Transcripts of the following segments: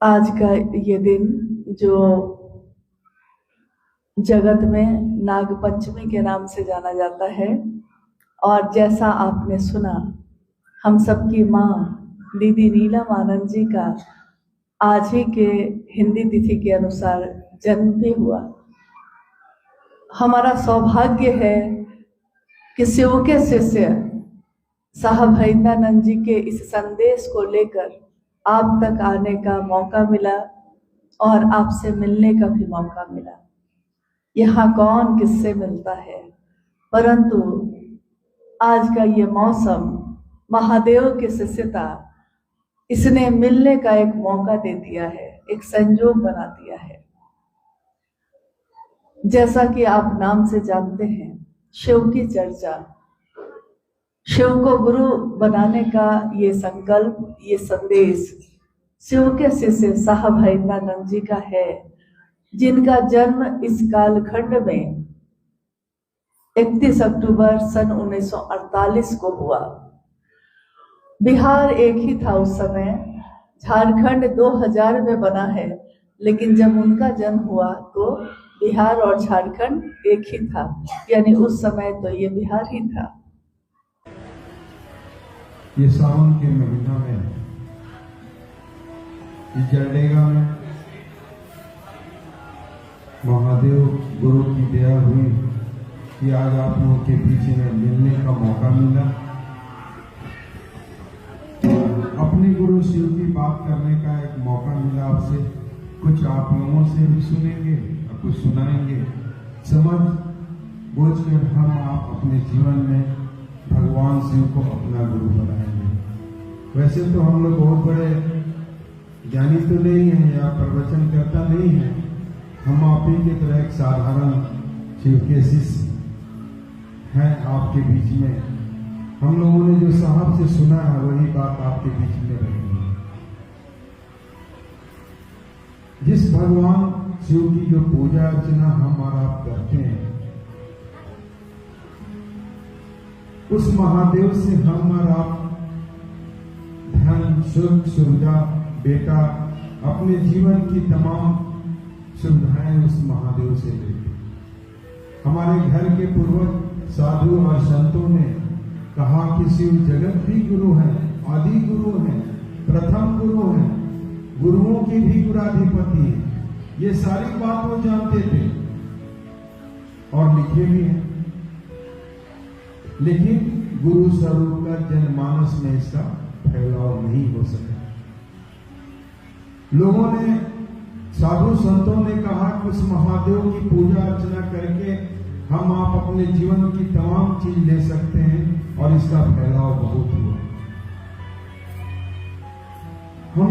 आज का ये दिन जो जगत में नाग पंचमी के नाम से जाना जाता है, और जैसा आपने सुना, हम सबकी माँ दीदी नीलम आनंद जी का आज ही के हिंदी तिथि के अनुसार जन्म भी हुआ। हमारा सौभाग्य है कि शिव के शिष्य साहब हरिंद्रानंद जी के इस संदेश को लेकर आप तक आने का मौका मिला और आपसे मिलने का भी मौका मिला। यहाँ कौन किससे मिलता है, परंतु आज का ये मौसम महादेव की शिष्यता इसने मिलने का एक मौका दे दिया है, एक संयोग बना दिया है। जैसा कि आप नाम से जानते हैं, शिव की चर्चा, शिव को गुरु बनाने का ये संकल्प, ये संदेश शिव के शिष्य साहब हरिंद्रानंद जी का है, जिनका जन्म इस कालखंड में 31 अक्टूबर सन 1948 को हुआ। बिहार एक ही था उस समय, झारखंड 2000 में बना है, लेकिन जब उनका जन्म हुआ तो बिहार और झारखंड एक ही था, यानी उस समय तो ये बिहार ही था। ये सावन के महीना में इस जरडेगा में महादेव गुरु की दया हुई कि आज आप लोगों के बीच में मिलने का मौका मिला। अपने गुरु शिव की बात करने का एक मौका मिला आपसे। कुछ आप लोगों से भी सुनेंगे और कुछ सुनाएंगे। समझ बोझ कर हम आप अपने जीवन में भगवान शिव को अपना गुरु बनाएंगे। वैसे तो हम लोग बहुत बड़े ज्ञानी तो नहीं है या प्रवचन करता नहीं है, हम आप ही की तरह एक साधारण शिव के शिष्य हैं आपके बीच में। हम लोगों ने जो साहब से सुना है वही बात आपके बीच में रखनी है। जिस भगवान शिव की जो पूजा अर्चना हम और आप करते हैं, उस महादेव से हम और आप धन सुख सुविधा बेटा अपने जीवन की तमाम सुविधाएं उस महादेव से लेते। हमारे घर के पूर्वज साधु और संतों ने कहा कि शिव जगत भी गुरु है, आदि गुरु है, प्रथम गुरु है, गुरुओं के भी गुराधिपति है। ये सारी बात वो जानते थे और लिखे भी हैं, लेकिन गुरु स्वरूप का जनमानस में इसका फैलाव नहीं हो सका। लोगों ने, साधु संतों ने कहा कि उस महादेव की पूजा अर्चना करके हम आप अपने जीवन की तमाम चीज ले सकते हैं और इसका फैलाव बहुत हुआ। हम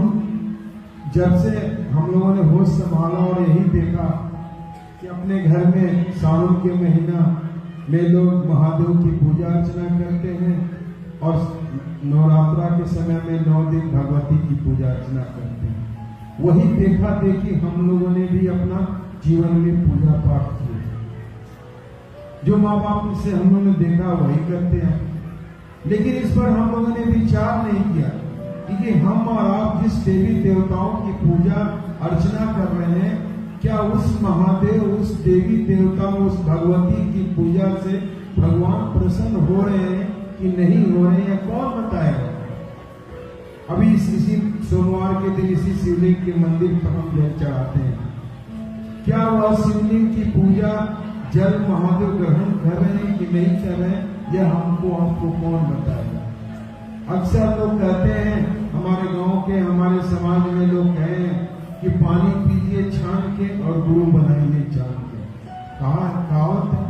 जब से हम लोगों ने होश संभाला और यही देखा कि अपने घर में सावन के महीना में लोग महादेव की पूजा अर्चना करते हैं और नवरात्रा के समय में 9 दिन भगवती की पूजा अर्चना करते हैं। वही देखा देखी हम लोगों ने भी अपना जीवन में पूजा पाठ किया। जो माँ बाप से हम लोगों ने देखा वही करते हैं, लेकिन इस पर हम लोगों ने विचार नहीं किया कि हम और आप जिस देवी देवताओं की पूजा अर्चना कर रहे हैं, क्या उस महादेव, उस देवी देवता, उस भगवती की पूजा से भगवान प्रसन्न हो रहे हैं कि नहीं हो रहे हैं, कौन बताएगा। अभी इसी सोमवार के दिन इसी शिवलिंग के मंदिर पर हम जल चढ़ाते हैं। क्या वह शिवलिंग की पूजा जल महादेव ग्रहण कर रहे हैं कि नहीं कर रहे हैं, यह हमको आपको कौन बताएगा। अक्सर लोग कहते हैं, हमारे गांव के, हमारे समाज में लोग कहे हैं कि पानी पीजिए छान के और गुरु बनाइए जान के। कहावत है।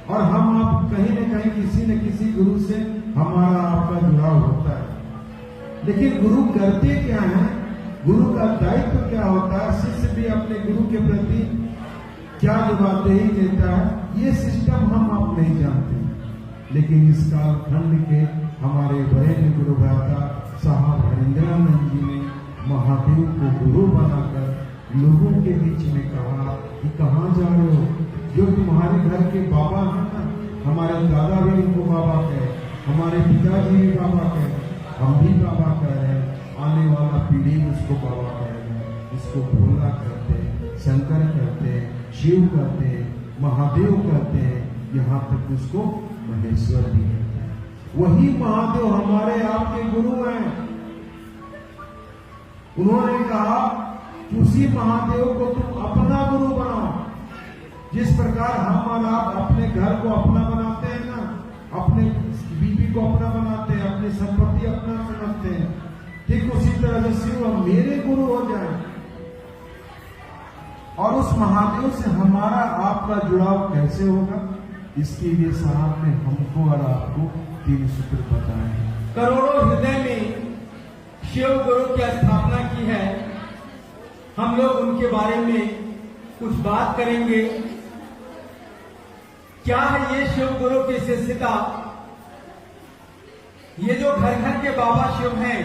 और हम आप कहीं न कहीं किसी न किसी गुरु से हमारा आपका जुड़ाव होता है, लेकिन गुरु करते क्या है, गुरु का दायित्व क्या होता है, शिष्य भी अपने गुरु के प्रति क्या जवाबदेही देता है, ये सिस्टम हम आप नहीं जानते। लेकिन इस कालखंड के हमारे बड़े गुरु भ्राता साहब हरिंद्रानंद जी ने महादेव को गुरु बनाकर लोगों के बीच में कहा कि कहाँ जा रहे हो। जो तुम्हारे घर के बाबा हैं ना, हमारे दादा भी उनको बाबा कहे, हमारे पिताजी भी बाबा कहे, हम भी बाबा कह रहे हैं, आने वाला पीढ़ी उसको बाबा कहेगा। इसको भोला कहते हैं, शंकर कहते हैं, शिव कहते हैं, महादेव कहते हैं, यहाँ तक उसको महेश्वर भी कहते हैं। वही महादेव हमारे आपके गुरु हैं। उन्होंने कहा कि उसी महादेव को तुम अपना गुरु बनाओ। जिस प्रकार हम और आप अपने घर को अपना बनाते हैं ना, अपने बीवी को अपना बनाते हैं, अपनी संपत्ति अपना समझते हैं, ठीक उसी तरह से शिव मेरे गुरु हो जाए और उस महादेव से हमारा आपका जुड़ाव कैसे होगा, इसके लिए साहब ने हमको और आपको 3 सूत्र बताए हैं। करोड़ों हृदय में शिव गुरु की स्थापना की है। हम लोग उनके बारे में कुछ बात करेंगे। क्या है ये शिव गुरु की शिष्यता? ये जो घर घर के बाबा शिव हैं,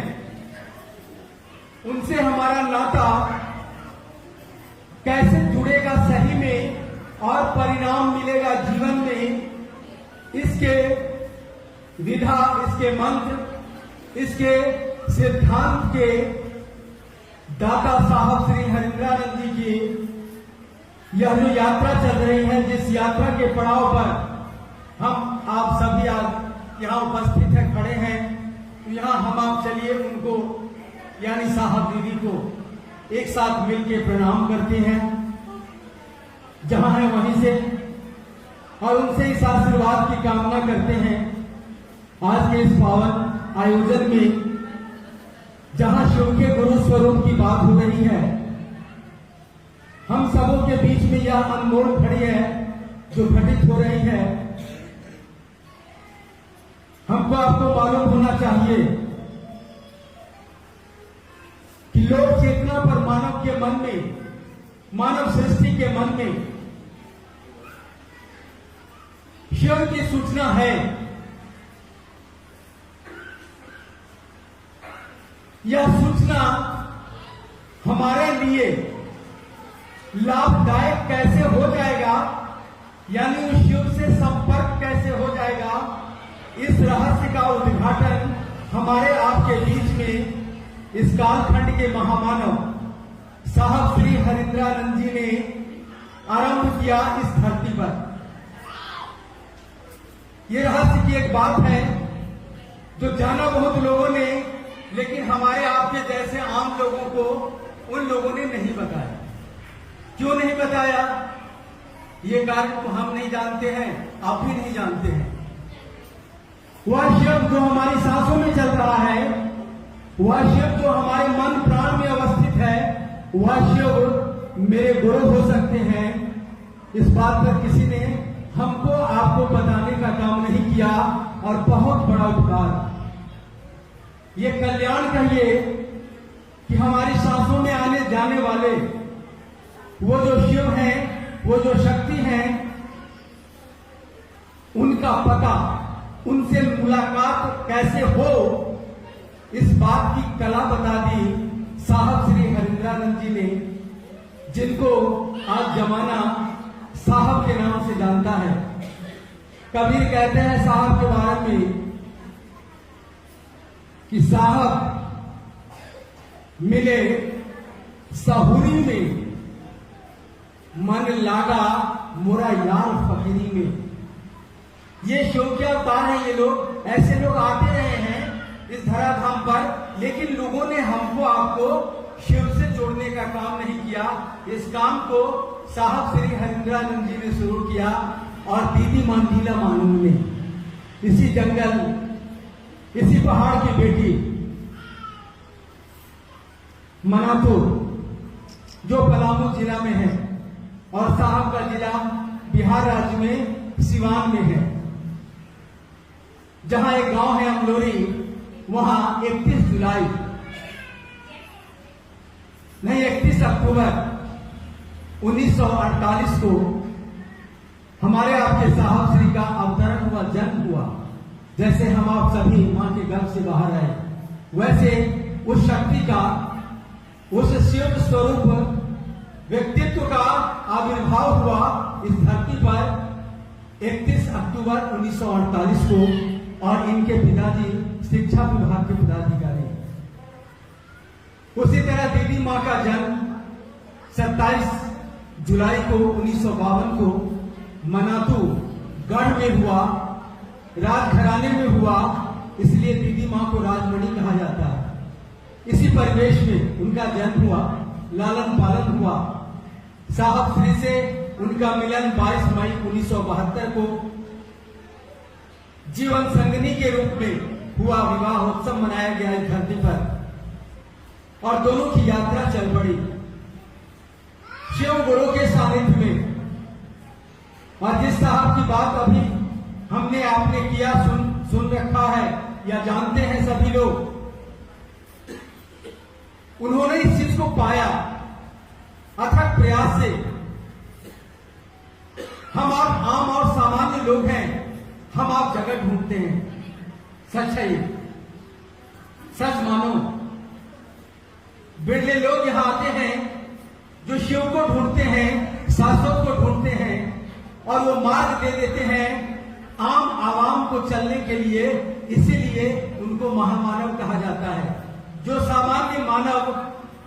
उनसे हमारा नाता कैसे जुड़ेगा सही में और परिणाम मिलेगा जीवन में, इसके विधा, इसके मंत्र, इसके सिद्धांत के दाता साहब श्री हरिंद्रानंद जी की यह जो यात्रा चल रही है, जिस यात्रा के पड़ाव पर हम आप सभी आज यहाँ उपस्थित है, खड़े हैं, तो यहाँ हम आप चलिए उनको यानी साहब दीदी को एक साथ मिलकर प्रणाम करते हैं जहां है वहीं से, और उनसे इस आशीर्वाद की कामना करते हैं आज के इस पावन आयोजन में, जहां शिव के गुरु स्वरूप की बात हो रही है। हम सबों के बीच में यह अनमोल घड़ी है जो घटित हो रही है। हमको आपको मालूम होना चाहिए कि लोक चेतना पर मानव के मन में, मानव सृष्टि के मन में शिव की सूचना है। यह सूचना हमारे लिए लाभदायक कैसे हो जाएगा, यानी उस शिव से संपर्क कैसे हो जाएगा, इस रहस्य का उद्घाटन हमारे आपके बीच में इस कालखंड के महामानव साहब श्री हरिंद्रानंद जी ने आरंभ किया इस धरती पर। यह रहस्य की एक बात है जो जाना बहुत लोगों ने, लेकिन हमारे आपके जैसे आम लोगों को उन लोगों ने नहीं बताया। क्यों नहीं बताया? ये कारण तो हम नहीं जानते हैं, आप भी नहीं जानते हैं। वह शिव जो हमारी सांसों में चल रहा है, वह शिव जो हमारे मन प्राण में अवस्थित है, वह शिव मेरे गुरु हो सकते हैं। इस बात पर किसी ने हमको आपको बताने का काम नहीं किया, और बहुत बड़ा उपकार, ये कल्याण कहिए कि हमारी सांसों में आने जाने वाले वो जो शिव हैं, वो जो शक्ति हैं, उनका पता, उनसे मुलाकात कैसे हो, इस बात की कला बता दी साहब श्री हरिंद्रानंद जी ने, जिनको आज जमाना साहब के नाम से जानता है। कबीर कहते हैं साहब के बारे में कि साहब मिले साहुरी में, मन लागा मोरा यार फकीरी में। ये शिव के अवतार हैं। ये लोग, ऐसे लोग आते रहे हैं इस धराधाम पर, लेकिन लोगों ने हमको आपको शिव से जोड़ने का काम नहीं किया। इस काम को साहब श्री हरिंद्रानंद जी ने शुरू किया, और दीदी मंडीला मानू ने इसी जंगल, इसी पहाड़ की बेटी मनापुर, जो पलामू जिला में है, और साहब का जिला बिहार राज्य में सिवान में है, जहां एक गांव है अमलोरी, वहां 31 अक्टूबर 1948 को हमारे आपके साहब श्री का अवतरण हुआ, जन्म हुआ। जैसे हम आप सभी मां के गर्भ से बाहर आए, वैसे उस शक्ति का, उस शिव स्वरूप व्यक्तित्व का आविर्भाव हुआ इस धरती पर 31 अक्टूबर 1948 को, और इनके पिताजी शिक्षा विभाग के पदाधिकारी। उसी तरह दीदी मां का जन्म 27 जुलाई को 1952 को मनातू गढ़ में हुआ, राजघराने में हुआ, इसलिए दीदी माँ को राजमणि कहा जाता है। इसी परिवेश में उनका जन्म हुआ, लालन पालन हुआ। साहब श्री से उनका मिलन 22 मई 1972 को जीवन संगनी के रूप में हुआ। विवाहोत्सव मनाया गया इस धरती पर और दोनों की यात्रा चल पड़ी शिव गुरु के सानिध्य में। और जिस साहब की बात अभी हमने आपने किया, सुन रखा है या जानते हैं सभी लोग, उन्होंने इस चीज को पाया अथक प्रयास से। हम आप आम और सामान्य लोग हैं, हम आप जगह ढूंढते हैं। सच है ये, सच मानो। बिरले लोग यहां आते हैं जो शिव को ढूंढते हैं, शाश्वत को ढूंढते हैं और वो मार्ग दे देते हैं आम आवाम को चलने के लिए। इसीलिए उनको महामानव कहा जाता है, जो सामान्य मानव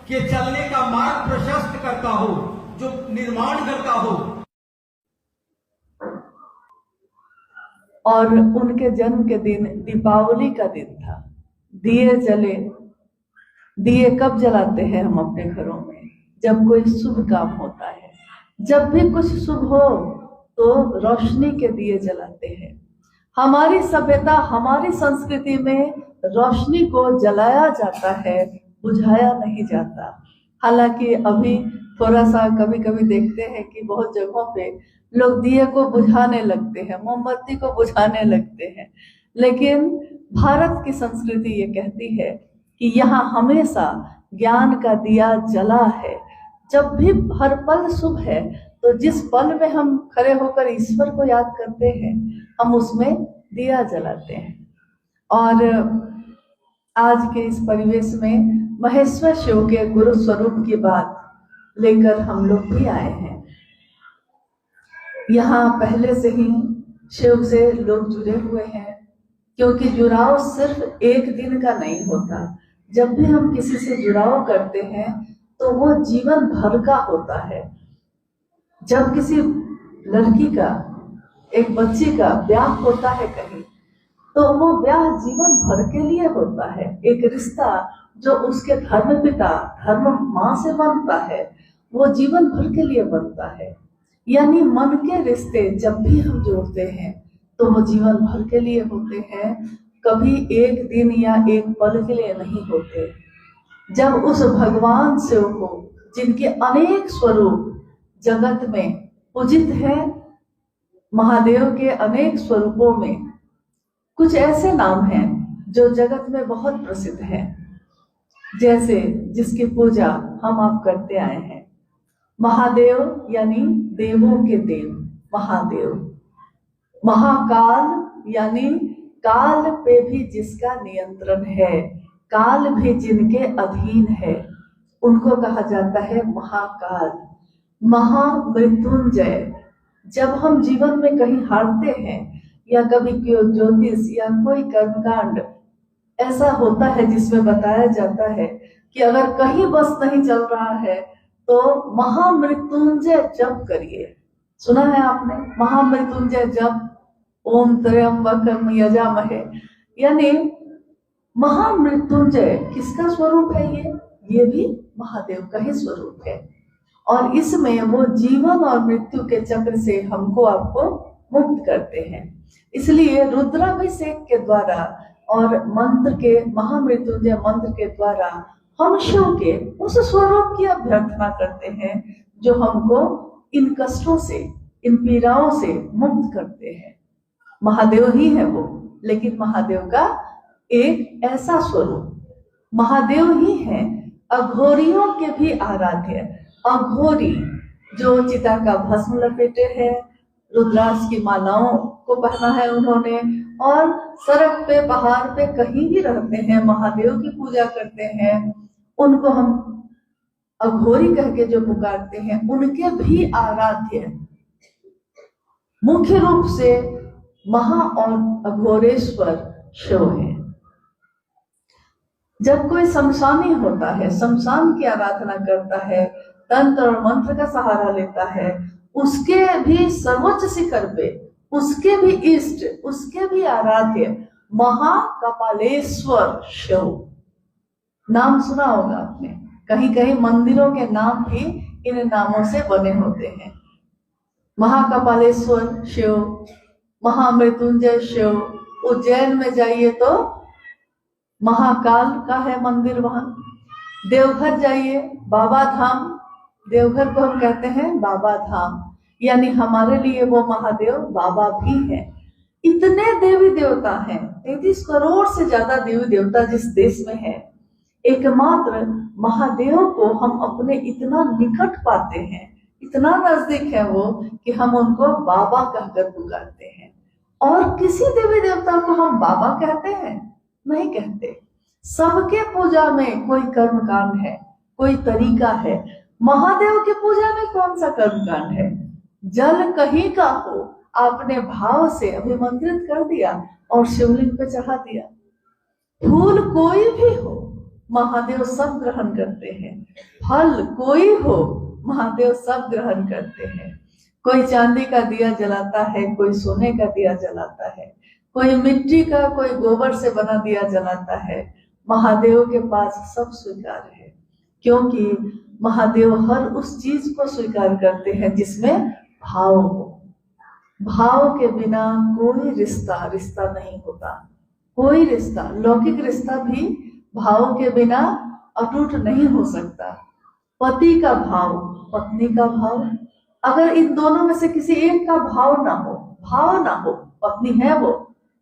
के चलने का मार्ग प्रशस्त करता हो, जो निर्माण करता हो। और उनके जन्म के दिन दीपावली का दिन था। दिए जले। दिए कब जलाते हैं हम अपने घरों में? जब कोई शुभ काम होता है। जब भी कुछ शुभ हो तो रोशनी के दिए जलाते हैं। हमारी सभ्यता, हमारी संस्कृति में रोशनी को जलाया जाता है, बुझाया नहीं जाता। हालांकि अभी थोड़ा सा कभी कभी देखते हैं कि बहुत जगहों पे लोग दिए को बुझाने लगते हैं, मोमबत्ती को बुझाने लगते हैं। लेकिन भारत की संस्कृति ये कहती है कि यहाँ हमेशा ज्ञान का दिया जला है। जब भी हर पल शुभ है, तो जिस पल में हम खड़े होकर ईश्वर को याद करते हैं, हम उसमें दिया जलाते हैं। और आज के इस परिवेश में महेश्वर शिव के गुरु स्वरूप की बात लेकर हम लोग भी आए हैं। यहाँ पहले से ही शिव से लोग जुड़े हुए हैं, क्योंकि जुड़ाव सिर्फ एक दिन का नहीं होता। जब भी हम किसी से जुड़ाव करते हैं तो वो जीवन भर का होता है। जब किसी लड़की का, एक बच्ची का ब्याह होता है कहीं, तो वो ब्याह जीवन भर के लिए होता है। एक रिश्ता जो उसके धर्म पिता, धर्म माँ से बनता है, वो जीवन भर के लिए बनता है। यानी मन के रिश्ते जब भी हम जोड़ते हैं तो वो जीवन भर के लिए होते हैं, कभी एक दिन या एक पल के लिए नहीं होते। जब उस भगवान शिव को, जिनके अनेक स्वरूप जगत में पूजित है, महादेव के अनेक स्वरूपों में कुछ ऐसे नाम हैं जो जगत में बहुत प्रसिद्ध हैं, जैसे जिसकी पूजा हम आप करते आए हैं। महादेव यानी देवों के देव, महादेव। महाकाल यानी काल पे भी जिसका नियंत्रण है, काल भी जिनके अधीन है, उनको कहा जाता है महाकाल। महामृत्युंजय। जब हम जीवन में कहीं हारते हैं या कभी ज्योतिष या कोई कर्मकांड ऐसा होता है जिसमें बताया जाता है कि अगर कहीं बस नहीं चल रहा है तो महामृत्युंजय जप करिए। सुना है आपने महामृत्युंजय जप? ओम त्र्यंबकम यजामहे। यानी महामृत्युंजय किसका स्वरूप है? ये भी महादेव का ही स्वरूप है। और इसमें वो जीवन और मृत्यु के चक्र से हमको आपको मुक्त करते हैं। इसलिए रुद्राभिषेक के द्वारा और मंत्र के, महामृत्युंजय मंत्र के द्वारा हम शिव के उस स्वरूप की अभ्यर्थना करते हैं जो हमको इन कष्टों से, इन पीड़ाओं से मुक्त करते हैं। महादेव ही है वो, लेकिन महादेव का एक ऐसा स्वरूप। महादेव ही है अघोरियों के भी आराध्य। अघोरी जो चिता का भस्म लपेटे हैं, रुद्राक्ष की मालाओं को पहना है उन्होंने, और सड़क पे, पहाड़ पे, कहीं भी रहते हैं, महादेव की पूजा करते हैं, उनको हम अघोरी कह के जो पुकारते हैं, उनके भी आराध्य मुख्य रूप से महा और अघोरेश्वर शिव है। जब कोई शमशानी होता है, शमशान की आराधना करता है, तंत्र और मंत्र का सहारा लेता है, उसके भी सर्वोच्च शिखर पे, उसके भी इष्ट, उसके भी आराध्य महाकपालेश्वर शिव, नाम सुना होगा आपने। कहीं कहीं मंदिरों के नाम भी इन नामों से बने होते हैं। महाकपालेश्वर शिव, महामृत्युंजय शिव। उज्जैन में जाइए तो महाकाल का है मंदिर वहां। देवघर जाइए, बाबा धाम, देवघर को हम कहते हैं बाबा धाम, यानी हमारे लिए वो महादेव बाबा भी है। इतने देवी देवता हैं, 33 करोड़ से ज्यादा देवी देवता जिस देश में है, एकमात्र महादेव को हम अपने इतना निकट पाते हैं, इतना नजदीक है वो कि हम उनको बाबा कहकर पुकारते हैं। और किसी देवी देवता को हम बाबा कहते हैं? नहीं कहते। सबके पूजा में कोई कर्मकांड है, कोई तरीका है। महादेव की पूजा में कौन सा कर्मकांड है? जल कहीं का हो, आपने भाव से अभिमंत्रित कर दिया और शिवलिंग पे चढ़ा दिया। फूल कोई भी हो, महादेव सब ग्रहण करते हैं। फल कोई हो, महादेव सब ग्रहण करते हैं। कोई चांदी का दिया जलाता है, कोई सोने का दिया जलाता है, कोई मिट्टी का, कोई गोबर से बना दिया जलाता है। महादेव के पास सब स्वीकार है, क्योंकि महादेव हर उस चीज को स्वीकार करते हैं जिसमें भाव हो। भाव के बिना कोई रिश्ता नहीं होता। कोई रिश्ता, लौकिक रिश्ता भी भाव के बिना अटूट नहीं हो सकता। पति का भाव, पत्नी का भाव, अगर इन दोनों में से किसी एक का भाव ना हो, पत्नी है वो,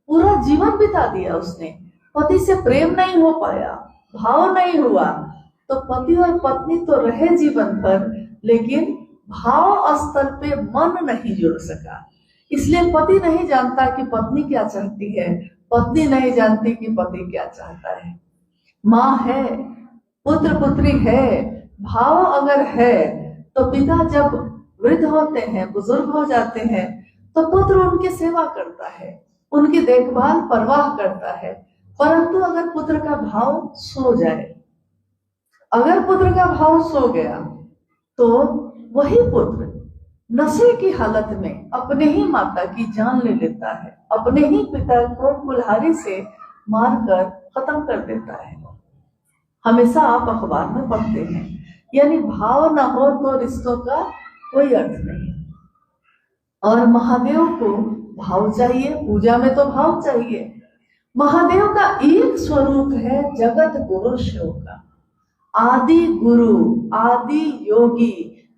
पूरा जीवन बिता दिया उसने, पति से प्रेम नहीं हो पाया, भाव नहीं हुआ, तो पति और पत्नी तो रहे जीवन भर, लेकिन भाव स्तर पे मन नहीं जुड़ सका। इसलिए पति नहीं जानता कि पत्नी क्या चाहती है, पत्नी नहीं जानती कि पति क्या चाहता है। माँ है, पुत्र पुत्री है, भाव अगर है तो पिता जब वृद्ध होते हैं, बुजुर्ग हो जाते हैं, तो पुत्र उनकी सेवा करता है, उनकी देखभाल परवाह करता है। परंतु अगर पुत्र का भाव सो जाए, अगर पुत्र का भाव सो गया, तो वही पुत्र नशे की हालत में अपने ही माता की जान ले लेता है, अपने ही पिता को कुल्हाड़ी से मारकर खत्म कर देता है। हमेशा आप अखबार में पढ़ते हैं, यानी भाव ना हो तो रिश्तों का कोई अर्थ नहीं। और महादेव को भाव चाहिए, पूजा में तो भाव चाहिए। महादेव का एक स्वरूप है जगत गुरु शिव का, आदि गुरु, आदि योगी,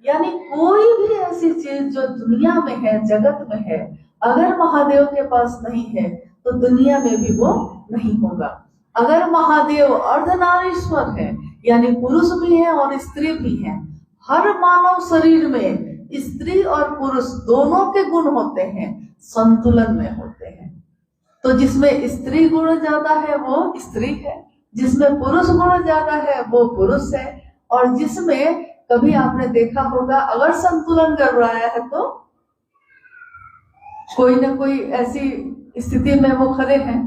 यानी कोई भी ऐसी चीज जो दुनिया में है, जगत में है, अगर महादेव के पास नहीं है तो दुनिया में भी वो नहीं होगा। अगर महादेव अर्धनारीश्वर है, यानी पुरुष भी है और स्त्री भी है, हर मानव शरीर में स्त्री और पुरुष दोनों के गुण होते हैं, संतुलन में होते हैं। तो जिसमें स्त्री गुण ज्यादा है वो स्त्री है, जिसमें पुरुष गुण ज्यादा है वो पुरुष है, और जिसमें कभी आपने देखा होगा अगर संतुलन गड़बड़ाया है तो कोई ना कोई ऐसी स्थिति में वो खड़े हैं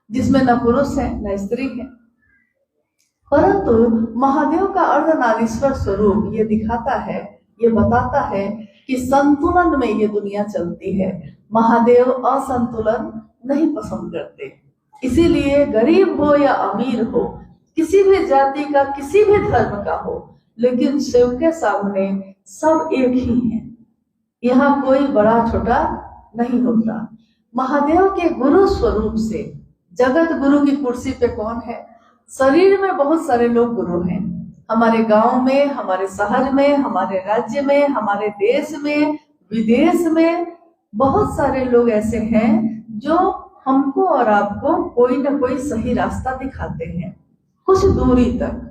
जिसमें न पुरुष है न स्त्री है। परंतु महादेव का अर्धनारीश्वर स्वरूप ये दिखाता है, ये बताता है कि संतुलन में ये दुनिया चलती है। महादेव असंतुलन नहीं पसंद करते। इसीलिए गरीब हो या अमीर हो, किसी भी जाति का, किसी भी धर्म का हो, लेकिन शिव के सामने सब एक ही हैं। यहाँ कोई बड़ा छोटा नहीं होता। महादेव के गुरु स्वरूप से, जगत गुरु की कुर्सी पे कौन है? शरीर में बहुत सारे लोग गुरु हैं, हमारे गांव में, हमारे शहर में, हमारे राज्य में, हमारे देश में, विदेश में बहुत सारे लोग ऐसे हैं जो हमको और आपको कोई ना कोई सही रास्ता दिखाते हैं कुछ दूरी तक।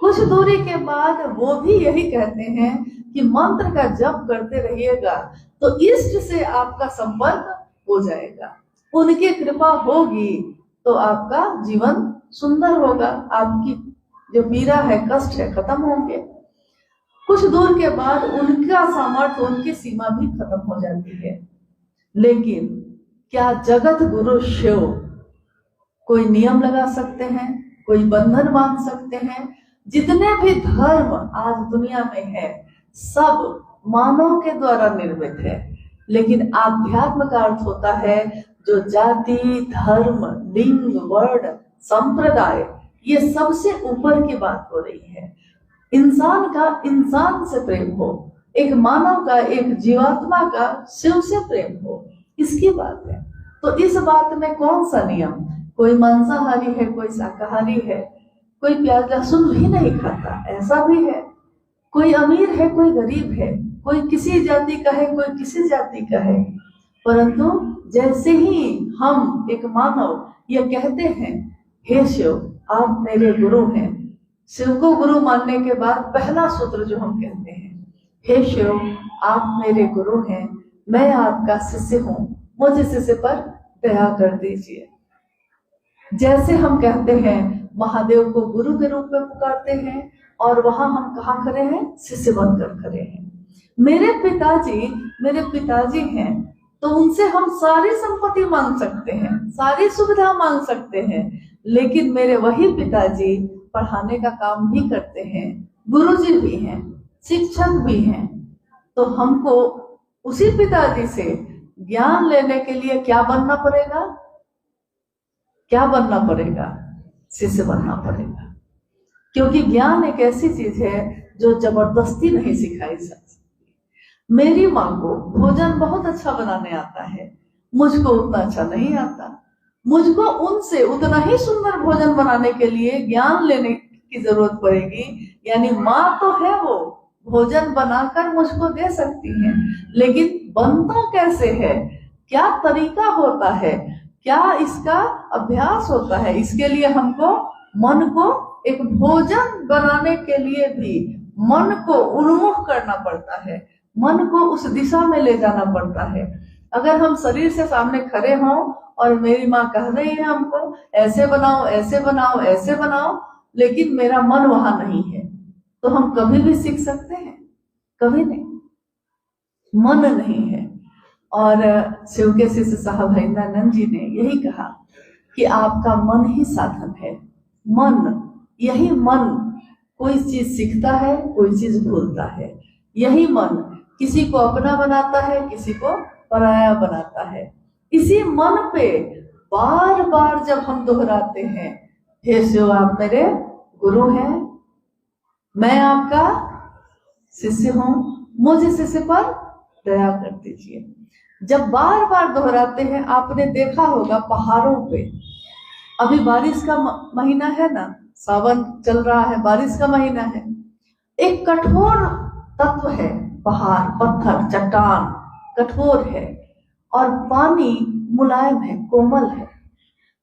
कुछ दूरी के बाद वो भी यही कहते हैं कि मंत्र का जप करते रहिएगा तो इष्ट से आपका संपर्क हो जाएगा, उनकी कृपा होगी तो आपका जीवन सुंदर होगा, आपकी जो पीड़ा है, कष्ट है, खत्म होंगे। कुछ दूर के बाद उनका सामर्थ्य, उनकी सीमा भी खत्म हो जाती है। लेकिन क्या जगत गुरु शिव कोई नियम लगा सकते हैं, कोई बंधन बांध सकते हैं? जितने भी धर्म आज दुनिया में है सब मानव के द्वारा निर्मित है, लेकिन आध्यात्म का अर्थ होता है जो जाति, धर्म, लिंग, वर्ण, संप्रदाय, ये सबसे ऊपर की बात हो रही है। इंसान का इंसान से प्रेम हो, एक मानव का, एक जीवात्मा का शिव से प्रेम हो, इसकी बात है। तो इस बात में कौन सा नियम? कोई मांसाहारी है, कोई शाकाहारी है, कोई प्याज लहसुन भी नहीं खाता, ऐसा भी है। कोई अमीर है, कोई गरीब है, कोई किसी जाति का है, कोई किसी जाति का है। परंतु जैसे ही हम एक मानव ये कहते हैं, हे शिव आप मेरे गुरु हैं, शिव को गुरु मानने के बाद पहला सूत्र जो हम कहते हैं, हे शिव आप मेरे गुरु हैं, मैं आपका शिष्य हूं, मुझे शिष्य पर दया कर दीजिए। जैसे हम कहते हैं महादेव को गुरु के रूप में पुकारते हैं, और वहां हम कहाँ खड़े हैं? शिष्य बनकर खड़े हैं। मेरे पिताजी हैं, तो उनसे हम सारी संपत्ति मांग सकते हैं, सारी सुविधा मांग सकते हैं, लेकिन मेरे वही पिताजी पढ़ाने का काम भी करते हैं, गुरुजी भी हैं, शिक्षक भी हैं। तो हमको उसी पिताजी से ज्ञान लेने के लिए क्या बनना पड़ेगा? क्या बनना पड़ेगा? शिष्य बनना पड़ेगा। क्योंकि ज्ञान एक ऐसी चीज है जो जबरदस्ती नहीं सिखाई जा सकती। मेरी माँ को भोजन बहुत अच्छा बनाने आता है, मुझको उतना अच्छा नहीं आता। मुझको उनसे उतना ही सुंदर भोजन बनाने के लिए ज्ञान लेने की जरूरत पड़ेगी। यानी माँ तो है, वो भोजन बनाकर मुझको दे सकती है, लेकिन बनता कैसे है, क्या तरीका होता है, क्या इसका अभ्यास होता है, इसके लिए हमको मन को एक भोजन बनाने के लिए भी मन को उन्मुख करना पड़ता है, मन को उस दिशा में ले जाना पड़ता है। अगर हम शरीर से सामने खड़े हों और मेरी माँ कह रही है हमको ऐसे बनाओ, ऐसे बनाओ, ऐसे बनाओ, लेकिन मेरा मन वहां नहीं है, तो हम कभी भी सीख सकते हैं? कभी नहीं, मन नहीं है। और शिव के शिष्य साहब हरिंद्रानंद जी ने यही कहा कि आपका मन ही साधन है। मन, यही मन कोई चीज सीखता है, कोई चीज भूलता है। यही मन किसी को अपना बनाता है, किसी को पराया बनाता है। इसी मन पे बार बार जब हम दोहराते हैं, हे शिव आप मेरे गुरु हैं, मैं आपका शिष्य हूं, मुझे शिष्य पर दया कर दीजिए। जब बार बार दोहराते हैं, आपने देखा होगा पहाड़ों पे, अभी बारिश का महीना है ना, सावन चल रहा है, बारिश का महीना है, एक कठोर तत्व है, पहाड़, पत्थर, चट्टान कठोर है, और पानी मुलायम है, कोमल है।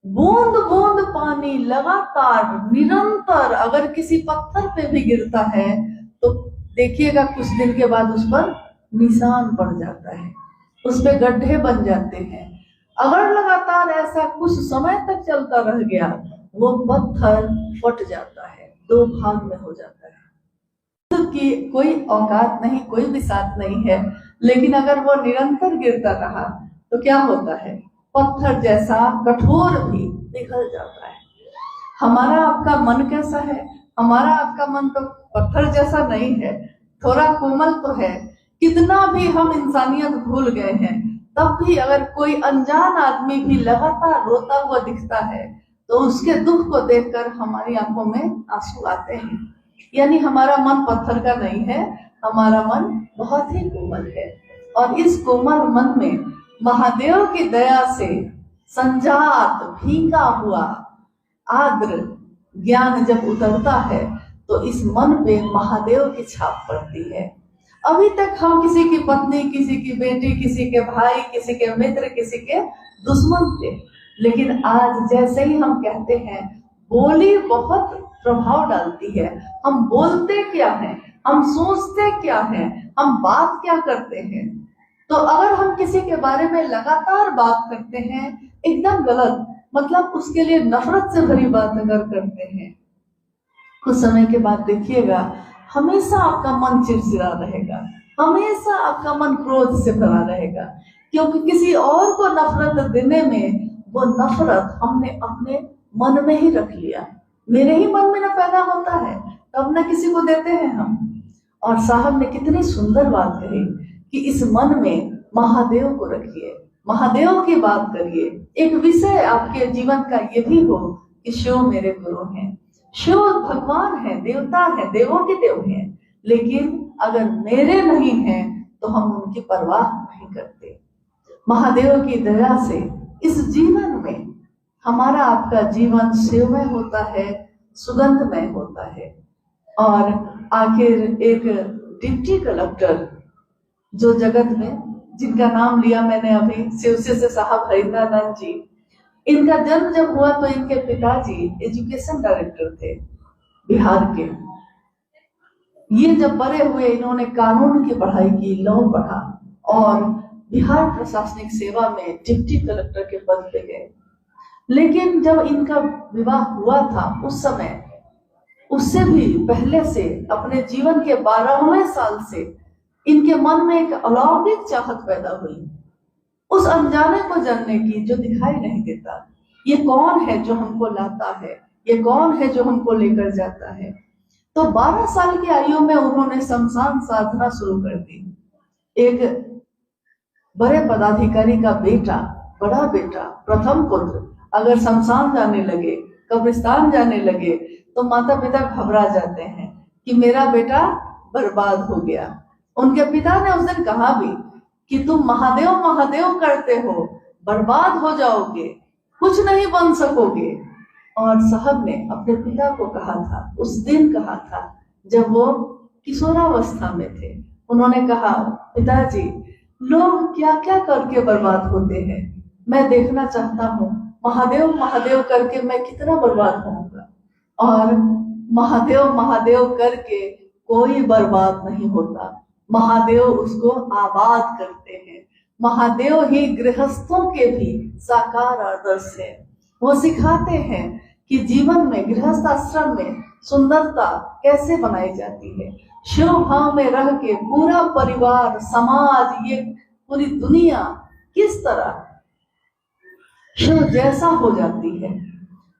बूंद बूंद पानी लगातार निरंतर अगर किसी पत्थर पे भी गिरता है तो देखिएगा कुछ दिन के बाद उस पर निशान पड़ जाता है, उस पे गड्ढे बन जाते हैं। अगर लगातार ऐसा कुछ समय तक चलता रह गया, वो पत्थर फट जाता है, दो भाग में हो जाता है। कि कोई औकात नहीं, कोई भी साथ नहीं है, लेकिन अगर वो निरंतर गिरता रहा तो क्या होता है? पत्थर जैसा कठोर भी पिघल जाता है। हमारा आपका मन कैसा है? हमारा आपका मन तो पत्थर जैसा नहीं है, थोड़ा कोमल तो है। कितना भी हम इंसानियत भूल गए हैं, तब भी अगर कोई अनजान आदमी भी लगातार रोता हुआ दिखता है तो उसके दुख को देखकर हमारी आंखों में आंसू आते हैं। यानी हमारा मन पत्थर का नहीं है, हमारा मन बहुत ही कोमल है। और इस कोमल मन में महादेव की दया से संजात भीगा हुआ आर्द्र ज्ञान जब उतरता है तो इस मन पे महादेव की छाप पड़ती है। अभी तक हम किसी की पत्नी, किसी की बेटी, किसी के भाई, किसी के मित्र, किसी के दुश्मन थे, लेकिन आज जैसे ही हम कहते हैं, बोली बहुत प्रभाव डालती है। हम बोलते क्या हैं, हम सोचते क्या हैं, हम बात क्या करते हैं। तो अगर हम किसी के बारे में लगातार बात करते हैं एकदम गलत, मतलब उसके लिए नफरत से भरी बात अगर करते हैं, कुछ समय के बाद देखिएगा हमेशा आपका मन चिड़चिड़ा रहेगा, हमेशा आपका मन क्रोध से भरा रहेगा, क्योंकि किसी और को नफरत देने में वो नफरत हमने अपने मन में ही रख लिया। मेरे ही मन में ना पैदा होता है तब ना किसी को देते हैं हम। और साहब ने कितनी सुंदर बात कही कि इस मन में महादेव को रखिए, महादेव की बात करिए। एक विषय आपके जीवन का ये भी हो कि शिव मेरे गुरु हैं, शिव भगवान है, देवता है, देवों के देव हैं, लेकिन अगर मेरे नहीं हैं तो हम उनकी परवाह नहीं करते। महादेव की दया से इस जीवन में हमारा आपका जीवन शिवमय होता है, सुगंधमय होता है। और आखिर एक डिप्टी कलेक्टर जो जगत में, जिनका नाम लिया मैंने अभी, शिवसे से साहब हरिंद्रानंद जी, इनका जन्म जब हुआ तो इनके पिताजी एजुकेशन डायरेक्टर थे बिहार के। ये जब बड़े हुए इन्होंने कानून की पढ़ाई की, लॉ पढ़ा और बिहार प्रशासनिक सेवा में डिप्टी कलेक्टर के पद पे गए। लेकिन जब इनका विवाह हुआ था उस समय, उससे भी पहले से अपने जीवन के 12वें साल से इनके मन में एक अलौकिक चाहत पैदा हुई, उस अनजाने को जानने की जो दिखाई नहीं देता। ये कौन है जो हमको लाता है, ये कौन है जो हमको लेकर जाता है। तो 12 साल की आयु में उन्होंने शमशान साधना शुरू कर दी। एक बड़े पदाधिकारी का बेटा, बड़ा बेटा, प्रथम पुत्र अगर शमशान जाने लगे, कब्रिस्तान जाने लगे तो माता पिता घबरा जाते हैं कि मेरा बेटा बर्बाद हो गया। उनके पिता ने उस दिन कहा भी कि तुम महादेव महादेव करते हो, बर्बाद हो जाओगे, कुछ नहीं बन सकोगे। और साहब ने अपने पिता को कहा था, उस दिन कहा था जब वो किशोरावस्था में थे। उन्होंने कहा, पिताजी लोग क्या क्या करके बर्बाद होते हैं, मैं देखना चाहता हूँ महादेव महादेव करके मैं कितना बर्बाद होऊंगा। और महादेव महादेव करके कोई बर्बाद नहीं होता, महादेव उसको आबाद करते हैं। महादेव ही गृहस्थों के भी साकार आदर्श है। वो सिखाते हैं कि जीवन में, गृहस्थ आश्रम में सुंदरता कैसे बनाई जाती है। शिव भाव में रह के पूरा परिवार, समाज, ये पूरी दुनिया किस तरह शिव जैसा हो जाती है।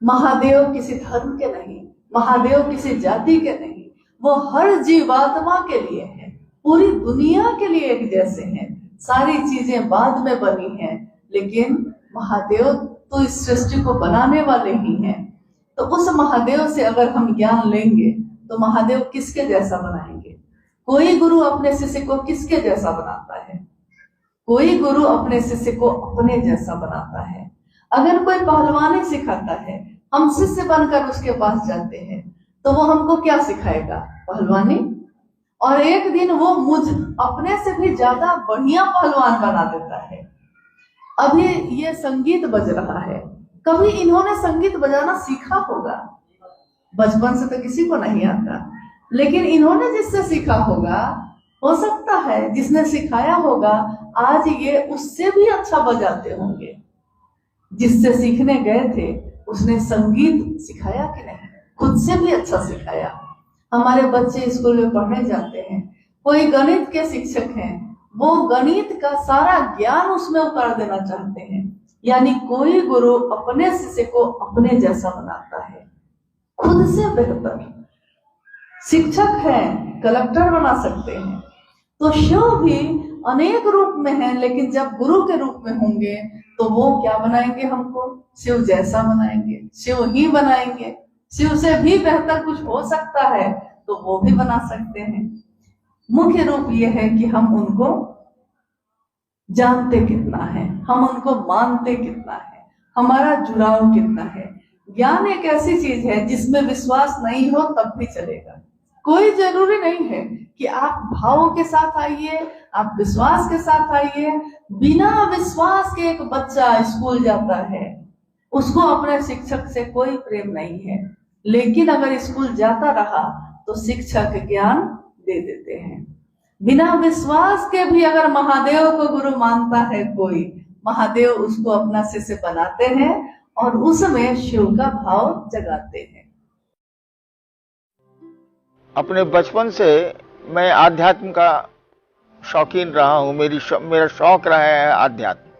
महादेव किसी धर्म के नहीं, महादेव किसी जाति के नहीं, वो हर जीवात्मा के लिए है, पूरी दुनिया के लिए एक जैसे हैं। सारी चीजें बाद में बनी हैं, लेकिन महादेव तो इस सृष्टि को बनाने वाले ही हैं। तो उस महादेव से अगर हम ज्ञान लेंगे तो महादेव किसके जैसा बनाएंगे। कोई गुरु अपने शिष्य को किसके जैसा बनाता है? कोई गुरु अपने शिष्य को अपने जैसा बनाता है। अगर कोई पहलवानी सिखाता है, हम शिष्य बनकर उसके पास जाते हैं, तो वो हमको क्या सिखाएगा? पहलवानी। और एक दिन वो मुझ अपने से भी ज्यादा बढ़िया पहलवान बना देता है। अभी ये संगीत बज रहा है, कभी इन्होंने संगीत बजाना सीखा होगा, बचपन से तो किसी को नहीं आता, लेकिन इन्होंने जिससे सीखा होगा, हो सकता है जिसने सिखाया होगा आज ये उससे भी अच्छा बजाते होंगे। जिससे सीखने गए थे उसने संगीत सिखाया कि नहीं, खुद से भी अच्छा सिखाया। हमारे बच्चे स्कूल में पढ़ने जाते हैं, कोई गणित के शिक्षक हैं, वो गणित का सारा ज्ञान उसमें उतार देना चाहते हैं। यानी कोई गुरु अपने शिष्य को अपने जैसा बनाता है, खुद से बेहतर। शिक्षक है, कलेक्टर बना सकते हैं, तो शिव भी अनेक रूप में है, लेकिन जब गुरु के रूप में होंगे तो वो क्या बनाएंगे? हमको शिव जैसा बनाएंगे, शिव ही बनाएंगे। शिव से भी बेहतर कुछ हो सकता है तो वो भी बना सकते हैं। मुख्य रूप ये है कि हम उनको जानते कितना है, हम उनको मानते कितना है, हमारा जुड़ाव कितना है। ज्ञान एक ऐसी चीज है जिसमें विश्वास नहीं हो तब भी चलेगा। कोई जरूरी नहीं है कि आप भाव के साथ आइए, आप विश्वास के साथ आइए। बिना विश्वास के एक बच्चा स्कूल जाता है, उसको अपने शिक्षक से कोई प्रेम नहीं है, लेकिन अगर स्कूल जाता रहा तो शिक्षक ज्ञान दे देते हैं। बिना विश्वास के भी अगर महादेव को गुरु मानता है कोई, महादेव उसको अपना शिष्य बनाते हैं और उसमें शिव का भाव जगाते हैं। अपने बचपन से मैं आध्यात्म का शौकीन रहा हूं, मेरा शौक रहा है आध्यात्म।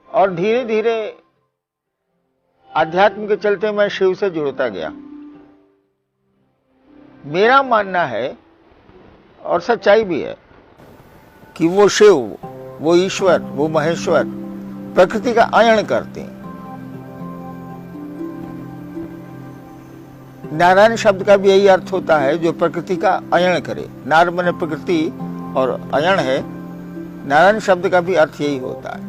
और धीरे धीरे आध्यात्म के चलते मैं शिव से जुड़ता गया। मेरा मानना है और सच्चाई भी है कि वो शिव, वो ईश्वर, वो महेश्वर प्रकृति का अयन करते हैं। नारायण शब्द का भी यही अर्थ होता है, जो प्रकृति का अयन करे। नार माने प्रकृति और अयन है, नारायण शब्द का भी अर्थ यही होता है।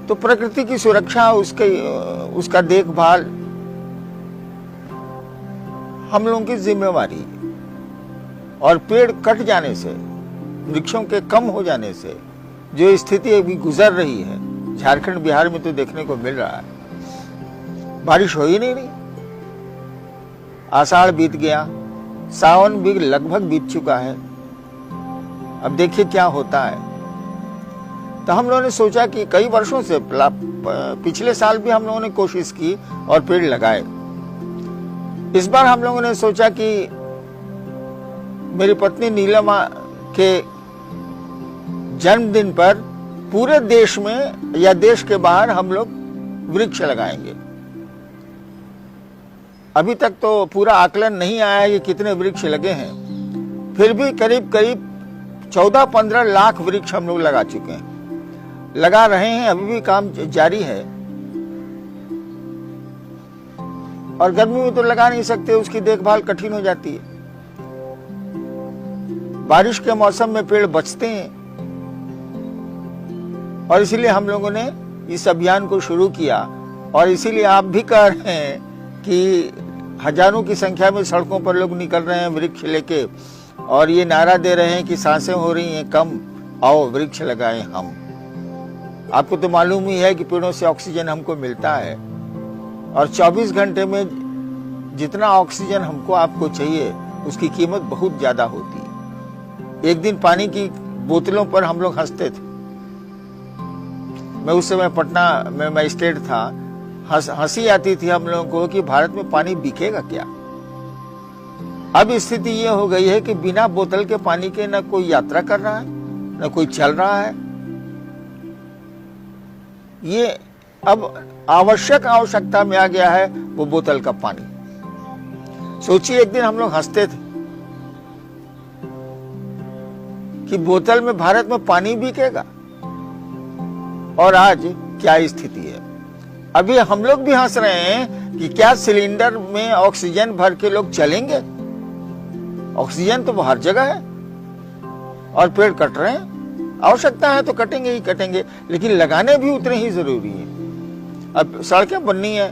तो प्रकृति की सुरक्षा, उसका देखभाल हम लोगों की जिम्मेवारी है। और पेड़ कट जाने से, वृक्षों के कम हो जाने से जो स्थिति अभी गुजर रही है झारखंड बिहार में, तो देखने को मिल रहा है। बारिश हो ही नहीं रही। आषाढ़ बीत गया, सावन भी लगभग बीत चुका है। अब देखिए क्या होता है। तो हम लोगों ने सोचा कि कई वर्षों से, पिछले साल भी हम लोगों ने कोशिश की और पेड़ लगाए। इस बार हम लोगों ने सोचा कि मेरी पत्नी नीलमा के जन्मदिन पर पूरे देश में या देश के बाहर हम लोग वृक्ष लगाएंगे। अभी तक तो पूरा आकलन नहीं आया है कि कितने वृक्ष लगे हैं, फिर भी करीब करीब 14-15 लाख वृक्ष हम लोग लगा चुके हैं, लगा रहे हैं, अभी भी काम जारी है। और गर्मी में तो लगा नहीं सकते, उसकी देखभाल कठिन हो जाती है। बारिश के मौसम में पेड़ बचते हैं और इसीलिए हम लोगों ने इस अभियान को शुरू किया। और इसीलिए आप भी कह रहे हैं कि हजारों की संख्या में सड़कों पर लोग निकल रहे हैं वृक्ष लेके, और ये नारा दे रहे हैं कि सांसें हो रही हैं कम, आओ वृक्ष लगाएं हम। आपको तो मालूम ही है कि पेड़ों से ऑक्सीजन हमको मिलता है, और 24 घंटे में जितना ऑक्सीजन हमको आपको चाहिए उसकी कीमत बहुत ज्यादा होती है। एक दिन पानी की बोतलों पर हम लोग हंसते थे। मैं उस समय पटना में मजिस्ट्रेट था। हंसी आती थी हम लोगों को कि भारत में पानी बिकेगा क्या। अब स्थिति ये हो गई है कि बिना बोतल के पानी के न कोई यात्रा कर रहा है, न कोई चल रहा है। ये अब आवश्यकता में आ गया है वो बोतल का पानी। सोचिए, एक दिन हम लोग हंसते थे कि बोतल में भारत में पानी बिकेगा, और आज क्या स्थिति है। अभी हम लोग भी हंस रहे हैं कि क्या सिलेंडर में ऑक्सीजन भर के लोग चलेंगे। ऑक्सीजन तो हर जगह है और पेड़ कट रहे हैं। आवश्यकता है तो कटेंगे ही कटेंगे, लेकिन लगाने भी उतने ही जरूरी है। अब सड़कें बननी है,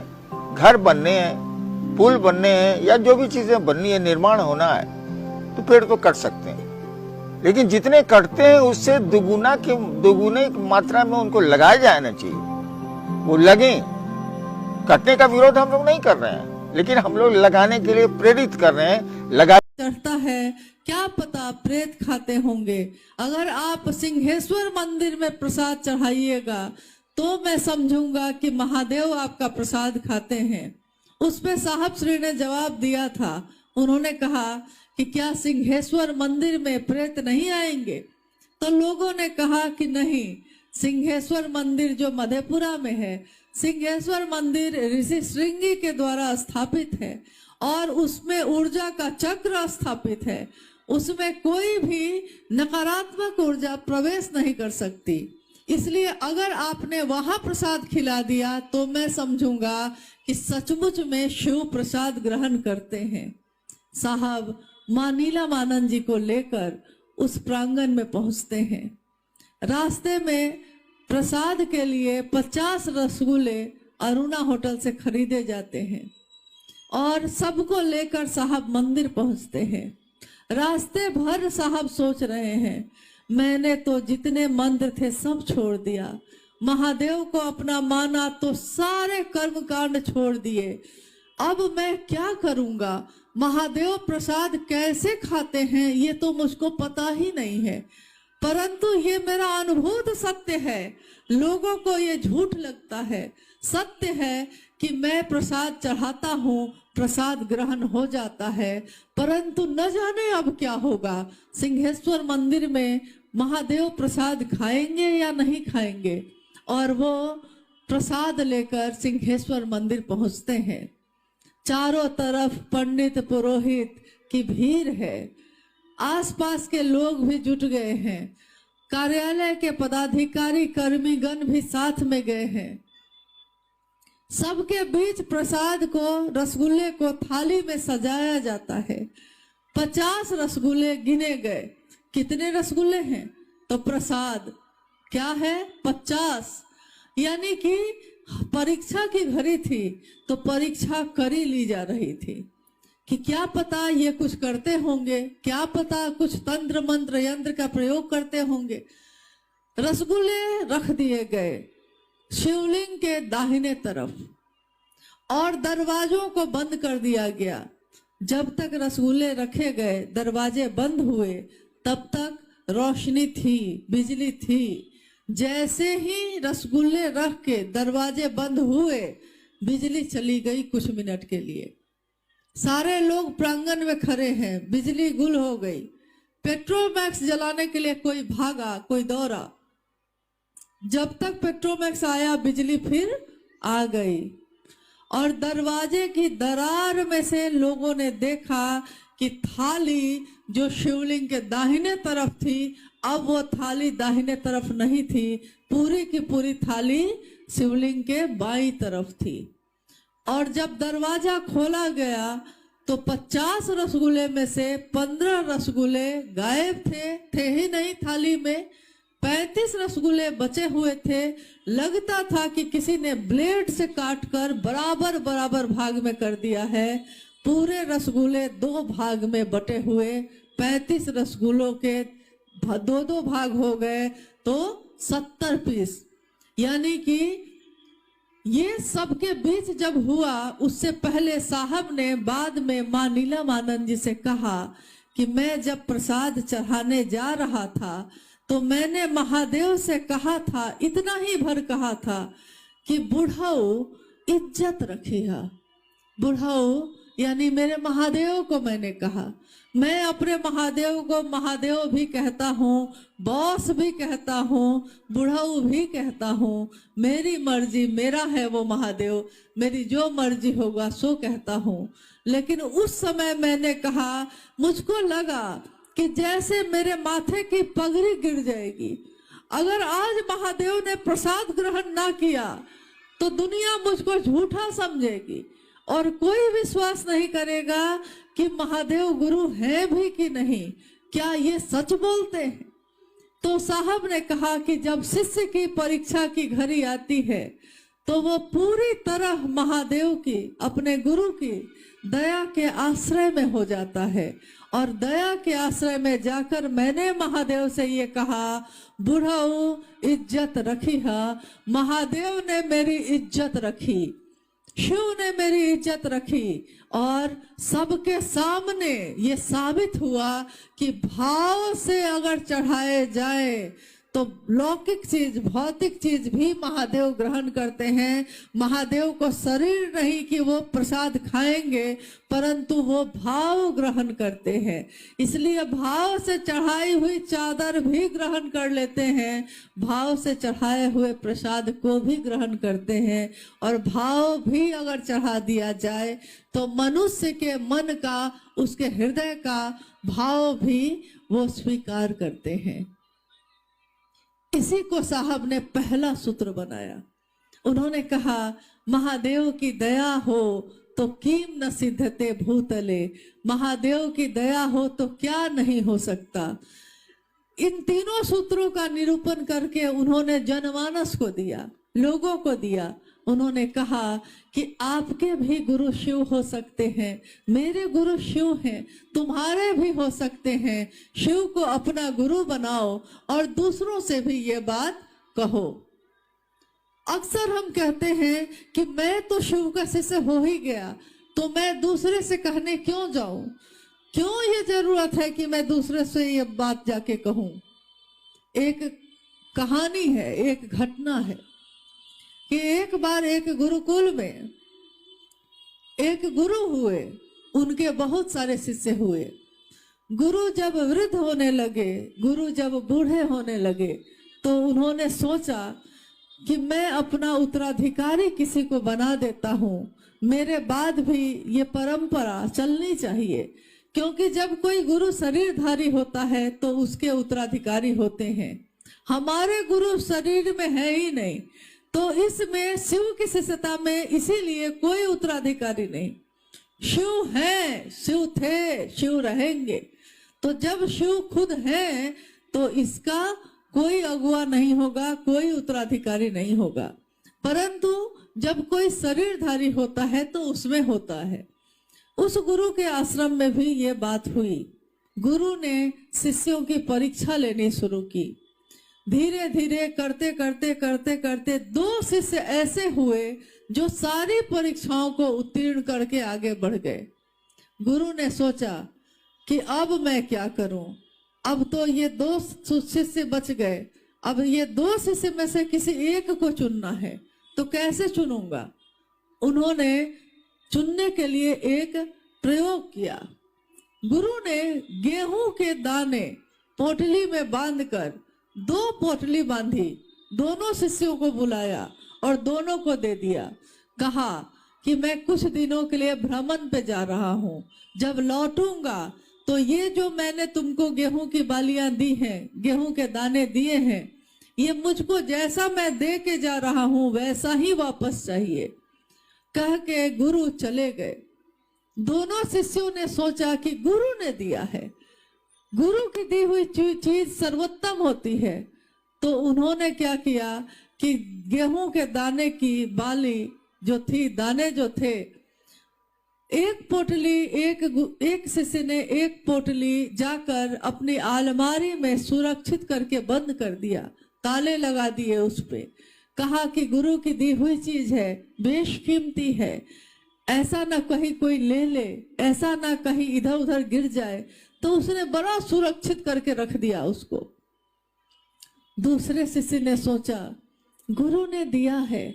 घर बनने हैं, पुल बनने हैं, या जो भी चीजें बननी है, निर्माण होना है, तो पेड़ तो कट सकते हैं। लेकिन जितने कटते हैं उससे दुगुने मात्रा में उनको लगाया जाना चाहिए। वो लगे। कटने का विरोध हम लोग नहीं कर रहे हैं, लेकिन हम लोग लगाने के लिए प्रेरित कर रहे हैं। लगा चढ़ता है, क्या पता प्रेत खाते होंगे। अगर आप सिंहेश्वर मंदिर में प्रसाद चढ़ाइएगा तो मैं समझूंगा कि महादेव आपका प्रसाद खाते हैं। उस पे साहब श्री ने जवाब दिया था। उन्होंने कहा कि क्या सिंहेश्वर मंदिर में प्रेत नहीं आएंगे? तो लोगों ने कहा कि नहीं, सिंहेश्वर मंदिर जो मधेपुरा में है, सिंहेश्वर मंदिर ऋषि श्रृंगी के द्वारा स्थापित है और उसमें ऊर्जा का चक्र स्थापित है। उसमें कोई भी नकारात्मक ऊर्जा प्रवेश नहीं कर सकती। इसलिए अगर आपने वहां प्रसाद खिला दिया तो मैं समझूंगा कि सचमुच में शिव प्रसाद ग्रहण करते हैं। साहब मां नीलमानंद जी को लेकर उस प्रांगण में पहुंचते हैं। रास्ते में प्रसाद के लिए 50 रसगुल्ले अरुणा होटल से खरीदे जाते हैं और सबको लेकर साहब मंदिर पहुंचते हैं। रास्ते भर साहब सोच रहे हैं, मैंने तो जितने मंत्र थे सब छोड़ दिया, महादेव को अपना माना तो सारे कर्म कांड छोड़ दिए, अब मैं क्या करूंगा? महादेव प्रसाद कैसे खाते हैं ये तो मुझको पता ही नहीं है, परंतु ये मेरा अनुभूत सत्य है। लोगों को ये झूठ लगता है। सत्य है कि मैं प्रसाद चढ़ाता हूँ, प्रसाद ग्रहण हो जाता है, परंतु न जाने अब क्या होगा। सिंहेश्वर मंदिर में महादेव प्रसाद खाएंगे या नहीं खाएंगे। और वो प्रसाद लेकर सिंहेश्वर मंदिर पहुंचते हैं। चारों तरफ पंडित पुरोहित की भीड़ है, आसपास के लोग भी जुट गए हैं, कार्यालय के पदाधिकारी कर्मीगण भी साथ में गए हैं। सबके बीच प्रसाद को, रसगुल्ले को थाली में सजाया जाता है। 50 रसगुल्ले गिने गए। कितने रसगुल्ले हैं? तो प्रसाद क्या है? 50। यानी कि परीक्षा की घड़ी थी तो परीक्षा करी ली जा रही थी कि क्या पता ये कुछ करते होंगे, क्या पता कुछ तंत्र मंत्र यंत्र का प्रयोग करते होंगे। रसगुल्ले रख दिए गए शिवलिंग के दाहिने तरफ और दरवाजों को बंद कर दिया गया। जब तक रसगुल्ले रखे गए, दरवाजे बंद हुए, तब तक रोशनी थी, बिजली थी। जैसे ही रसगुल्ले रख के दरवाजे बंद हुए, बिजली चली गई कुछ मिनट के लिए। सारे लोग प्रांगण में खड़े हैं, बिजली गुल हो गई। पेट्रोमैक्स जलाने के लिए कोई भागा, कोई दौड़ा। जब तक पेट्रोमैक्स आया, बिजली फिर आ गई और दरवाजे की दरार में से लोगों ने देखा कि थाली जो शिवलिंग के दाहिने तरफ थी, अब वो थाली दाहिने तरफ नहीं थी, पूरी की पूरी थाली शिवलिंग के बाईं तरफ थी। और जब दरवाजा खोला गया तो 50 रसगुल्ले में से 15 रसगुल्ले गायब थे ही नहीं थाली में। 35 रसगुल्ले बचे हुए थे। लगता था कि किसी ने ब्लेड से काटकर बराबर बराबर भाग में कर दिया है। पूरे रसगुल्ले 2 भाग में बटे हुए, 35 रसगुल्लों के 2-2 भाग हो गए तो 70 पीस। यानी कि ये सबके बीच जब हुआ, उससे पहले साहब ने बाद में मां नीलमानंद जी से कहा कि मैं जब प्रसाद चढ़ाने जा रहा था तो मैंने महादेव से कहा था, इतना ही भर कहा था कि बुढ़ाऊ इज्जत रखिया। बुढ़ाऊ यानी मेरे महादेव को मैंने कहा। मैं अपने महादेव को महादेव भी कहता हूँ, बॉस भी कहता हूँ, बुढ़ाऊ भी कहता हूँ। मेरी मर्जी, मेरा है वो महादेव, मेरी जो मर्जी होगा सो कहता हूँ। लेकिन उस समय मैंने कहा, मुझको लगा कि जैसे मेरे माथे की पगड़ी गिर जाएगी। अगर आज महादेव ने प्रसाद ग्रहण ना किया तो दुनिया मुझको झूठा समझेगी और कोई विश्वास नहीं करेगा कि महादेव गुरु है भी कि नहीं, क्या ये सच बोलते हैं। तो साहब ने कहा कि जब शिष्य की परीक्षा की घड़ी आती है तो वो पूरी तरह महादेव की, अपने गुरु की दया के आश्रय में हो जाता है। और दया के आश्रय में जाकर मैंने महादेव से ये कहा, बुढ़ाऊ इज्जत रखी है। महादेव ने मेरी इज्जत रखी, शिव ने मेरी इज्जत रखी और सबके सामने ये साबित हुआ कि भाव से अगर चढ़ाए जाए तो लौकिक चीज, भौतिक चीज भी महादेव ग्रहण करते हैं। महादेव को शरीर नहीं कि वो प्रसाद खाएंगे, परंतु वो भाव ग्रहण करते हैं। इसलिए भाव से चढ़ाई हुई चादर भी ग्रहण कर लेते हैं, भाव से चढ़ाए हुए प्रसाद को भी ग्रहण करते हैं। और भाव भी अगर चढ़ा दिया जाए तो मनुष्य के मन का, उसके हृदय का भाव भी वो स्वीकार करते हैं। इसी को साहब ने पहला सूत्र बनाया। उन्होंने कहा, महादेव की दया हो तो किम न सिद्धते भूतले। महादेव की दया हो तो क्या नहीं हो सकता। इन तीनों सूत्रों का निरूपण करके उन्होंने जनमानस को दिया, लोगों को दिया। उन्होंने कहा कि आपके भी गुरु शिव हो सकते हैं, मेरे गुरु शिव हैं, तुम्हारे भी हो सकते हैं। शिव को अपना गुरु बनाओ और दूसरों से भी ये बात कहो। अक्सर हम कहते हैं कि मैं तो शिव का शिष्य हो ही गया, तो मैं दूसरे से कहने क्यों जाऊं, क्यों ये जरूरत है कि मैं दूसरे से ये बात जाके कहूं। एक कहानी है, एक घटना है कि एक बार एक गुरुकुल में एक गुरु हुए, उनके बहुत सारे शिष्य हुए। गुरु जब वृद्ध होने लगे, गुरु जब बूढ़े होने लगे, तो उन्होंने सोचा कि मैं अपना उत्तराधिकारी किसी को बना देता हूँ, मेरे बाद भी ये परंपरा चलनी चाहिए, क्योंकि जब कोई गुरु शरीरधारी होता है तो उसके उत्तराधिकारी होते हैं। हमारे गुरु शरीर में है ही नहीं, तो इसमें शिव की शिष्यता में इसीलिए कोई उत्तराधिकारी नहीं। शिव है, शिव थे, शिव रहेंगे। तो जब शिव खुद है तो इसका कोई अगुआ नहीं होगा, कोई उत्तराधिकारी नहीं होगा। परंतु जब कोई शरीरधारी होता है तो उसमें होता है। उस गुरु के आश्रम में भी ये बात हुई। गुरु ने शिष्यों की परीक्षा लेनी शुरू की। धीरे धीरे करते करते करते करते 2 शिष्य ऐसे हुए जो सारी परीक्षाओं को उत्तीर्ण करके आगे बढ़ गए। गुरु ने सोचा कि अब मैं क्या करूं, अब तो ये 2 शिष्य बच गए, अब ये 2 शिष्य में से किसी एक को चुनना है, तो कैसे चुनूंगा। उन्होंने चुनने के लिए एक प्रयोग किया। गुरु ने गेहूं के दाने पोटली में बांधकर 2 पोटली बांधी, दोनों शिष्यों को बुलाया और दोनों को दे दिया। कहा कि मैं कुछ दिनों के लिए भ्रमण पे जा रहा हूँ, जब लौटूंगा तो ये जो मैंने तुमको गेहूं की बालियां दी हैं, गेहूं के दाने दिए हैं, ये मुझको जैसा मैं दे के जा रहा हूँ वैसा ही वापस चाहिए। कह के गुरु चले गए। दोनों शिष्यों ने सोचा कि गुरु ने दिया है, गुरु की दी हुई चीज सर्वोत्तम होती है। तो उन्होंने क्या किया कि गेहूं के दाने की बाली जो थी, दाने जो थे, एक पोटली, एक शिष्य ने एक पोटली जाकर अपनी अलमारी में सुरक्षित करके बंद कर दिया, ताले लगा दिए उस पे। कहा कि गुरु की दी हुई चीज है, बेशकीमती है, ऐसा ना कहीं कोई ले ले, ऐसा ना कहीं इधर उधर गिर जाए। तो उसने बड़ा सुरक्षित करके रख दिया उसको। दूसरे शिष्य ने सोचा गुरु ने दिया है,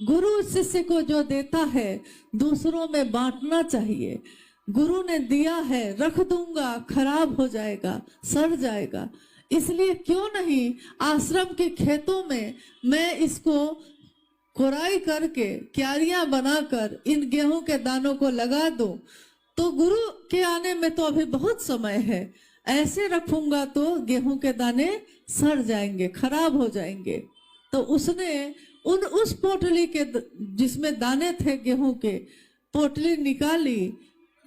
गुरु शिष्य को जो देता है दूसरों में बांटना चाहिए। गुरु ने दिया है, रख दूंगा, खराब हो जाएगा, सड़ जाएगा, इसलिए क्यों नहीं आश्रम के खेतों में मैं इसको कोराई करके क्यारियां बनाकर इन गेहूं के दानों को लगा दूं। तो गुरु के आने में तो अभी बहुत समय है, ऐसे रखूंगा तो गेहूं के दाने सड़ जाएंगे, खराब हो जाएंगे। तो उसने उस पोटली के जिसमें दाने थे गेहूं के, पोटली निकाली,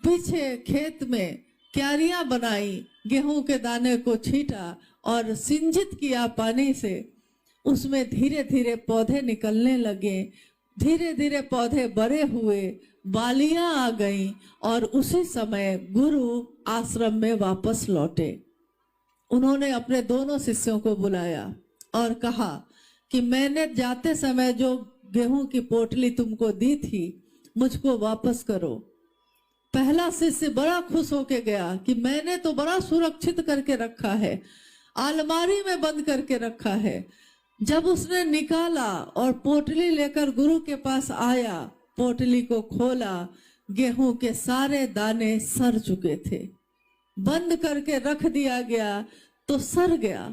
पीछे खेत में क्यारियां बनाई, गेहूं के दाने को छीटा और सिंचित किया पानी से। उसमें धीरे धीरे पौधे निकलने लगे, धीरे धीरे पौधे बड़े हुए, बालियां आ गईं और उसी समय गुरु आश्रम में वापस लौटे। उन्होंने अपने दोनों शिष्यों को बुलाया और कहा कि मैंने जाते समय जो गेहूं की पोटली तुमको दी थी मुझको वापस करो। पहला शिष्य बड़ा खुश होके गया कि मैंने तो बड़ा सुरक्षित करके रखा है, अलमारी में बंद करके रखा है। जब उसने निकाला और पोटली लेकर गुरु के पास आया, पोटली को खोला, गेहूं के सारे दाने सड़ चुके थे। बंद करके रख दिया गया तो सड़ गया।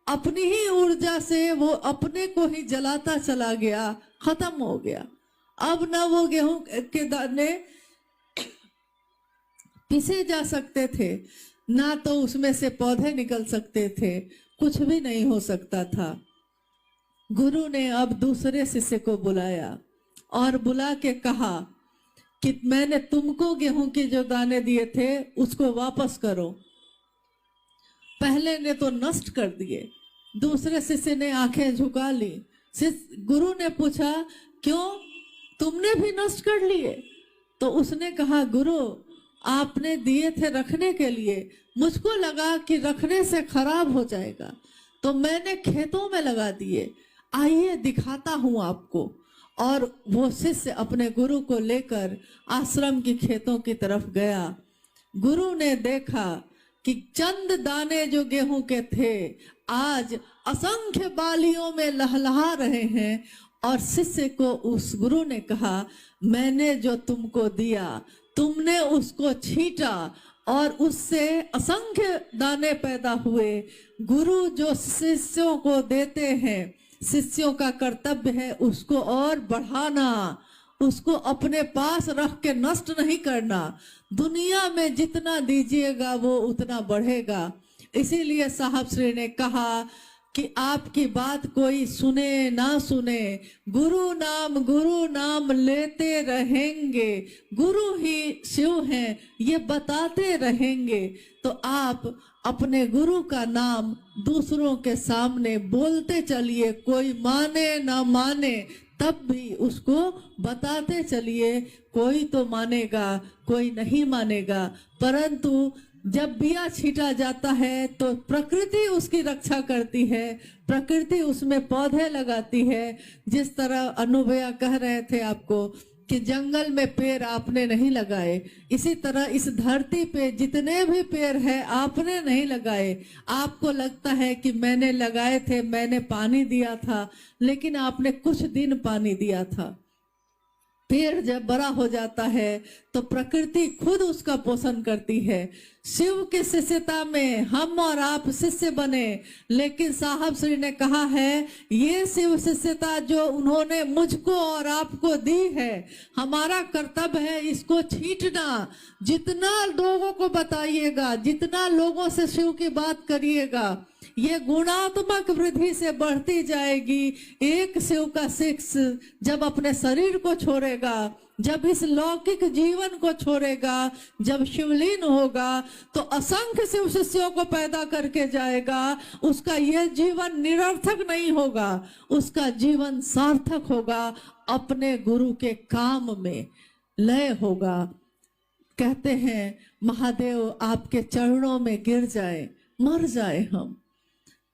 अपनी ही ऊर्जा से वो अपने को ही जलाता चला गया, खत्म हो गया। अब ना वो गेहूं के दाने पीसे जा सकते थे, ना तो उसमें से पौधे निकल सकते थे, कुछ भी नहीं हो सकता था। गुरु ने अब दूसरे शिष्य को बुलाया और बुला के कहा कि मैंने तुमको गेहूं के जो दाने दिए थे उसको वापस करो। पहले ने तो नष्ट कर दिए, दूसरे शिष्य ने आंखें झुका ली। गुरु ने पूछा क्यों, तुमने भी नष्ट कर लिए? तो उसने कहा गुरु आपने दिए थे रखने के लिए, मुझको लगा कि रखने से खराब हो जाएगा तो मैंने खेतों में लगा दिए, आइए दिखाता हूं आपको। और वो शिष्य अपने गुरु को लेकर आश्रम की खेतों की तरफ गया। गुरु ने देखा कि चंद दाने जो गेहूं के थे आज असंख्य बालियों में लहलहा रहे हैं। और शिष्य को उस गुरु ने कहा मैंने जो तुमको दिया तुमने उसको छीटा और उससे असंख्य दाने पैदा हुए। गुरु जो शिष्यों को देते हैं शिष्यों का कर्तव्य है उसको और बढ़ाना, उसको अपने पास रख के नष्ट नहीं करना। दुनिया में जितना दीजिएगा वो उतना बढ़ेगा। इसीलिए साहब श्री ने कहा कि आपकी बात कोई सुने ना सुने, गुरु नाम लेते रहेंगे, गुरु ही शिव हैं ये बताते रहेंगे। तो आप अपने गुरु का नाम दूसरों के सामने बोलते चलिए, कोई माने ना माने तब भी उसको बताते चलिए। कोई तो मानेगा, कोई नहीं मानेगा, परंतु जब बिया छीटा जाता है तो प्रकृति उसकी रक्षा करती है, प्रकृति उसमें पौधे लगाती है। जिस तरह अनुभया कह रहे थे आपको कि जंगल में पेड़ आपने नहीं लगाए, इसी तरह इस धरती पे जितने भी पेड़ हैं आपने नहीं लगाए। आपको लगता है कि मैंने लगाए थे, मैंने पानी दिया था, लेकिन आपने कुछ दिन पानी दिया था। पेड़ जब बड़ा हो जाता है तो प्रकृति खुद उसका पोषण करती है। शिव की शिष्यता में हम और आप शिष्य बने, लेकिन साहब श्री ने कहा है ये शिव शिष्यता जो उन्होंने मुझको और आपको दी है, हमारा कर्तव्य है इसको छींटना। जितना लोगों को बताइएगा, जितना लोगों से शिव की बात करिएगा, ये गुणात्मक वृद्धि से बढ़ती जाएगी। एक शिव का शिष्य जब अपने शरीर को छोड़ेगा, जब इस लौकिक जीवन को छोड़ेगा, जब शिवलीन होगा तो असंख्य शिव शिष्यों को पैदा करके जाएगा। उसका यह जीवन निरर्थक नहीं होगा, उसका जीवन सार्थक होगा, अपने गुरु के काम में लय होगा। कहते हैं महादेव आपके चरणों में गिर जाए, मर जाए हम,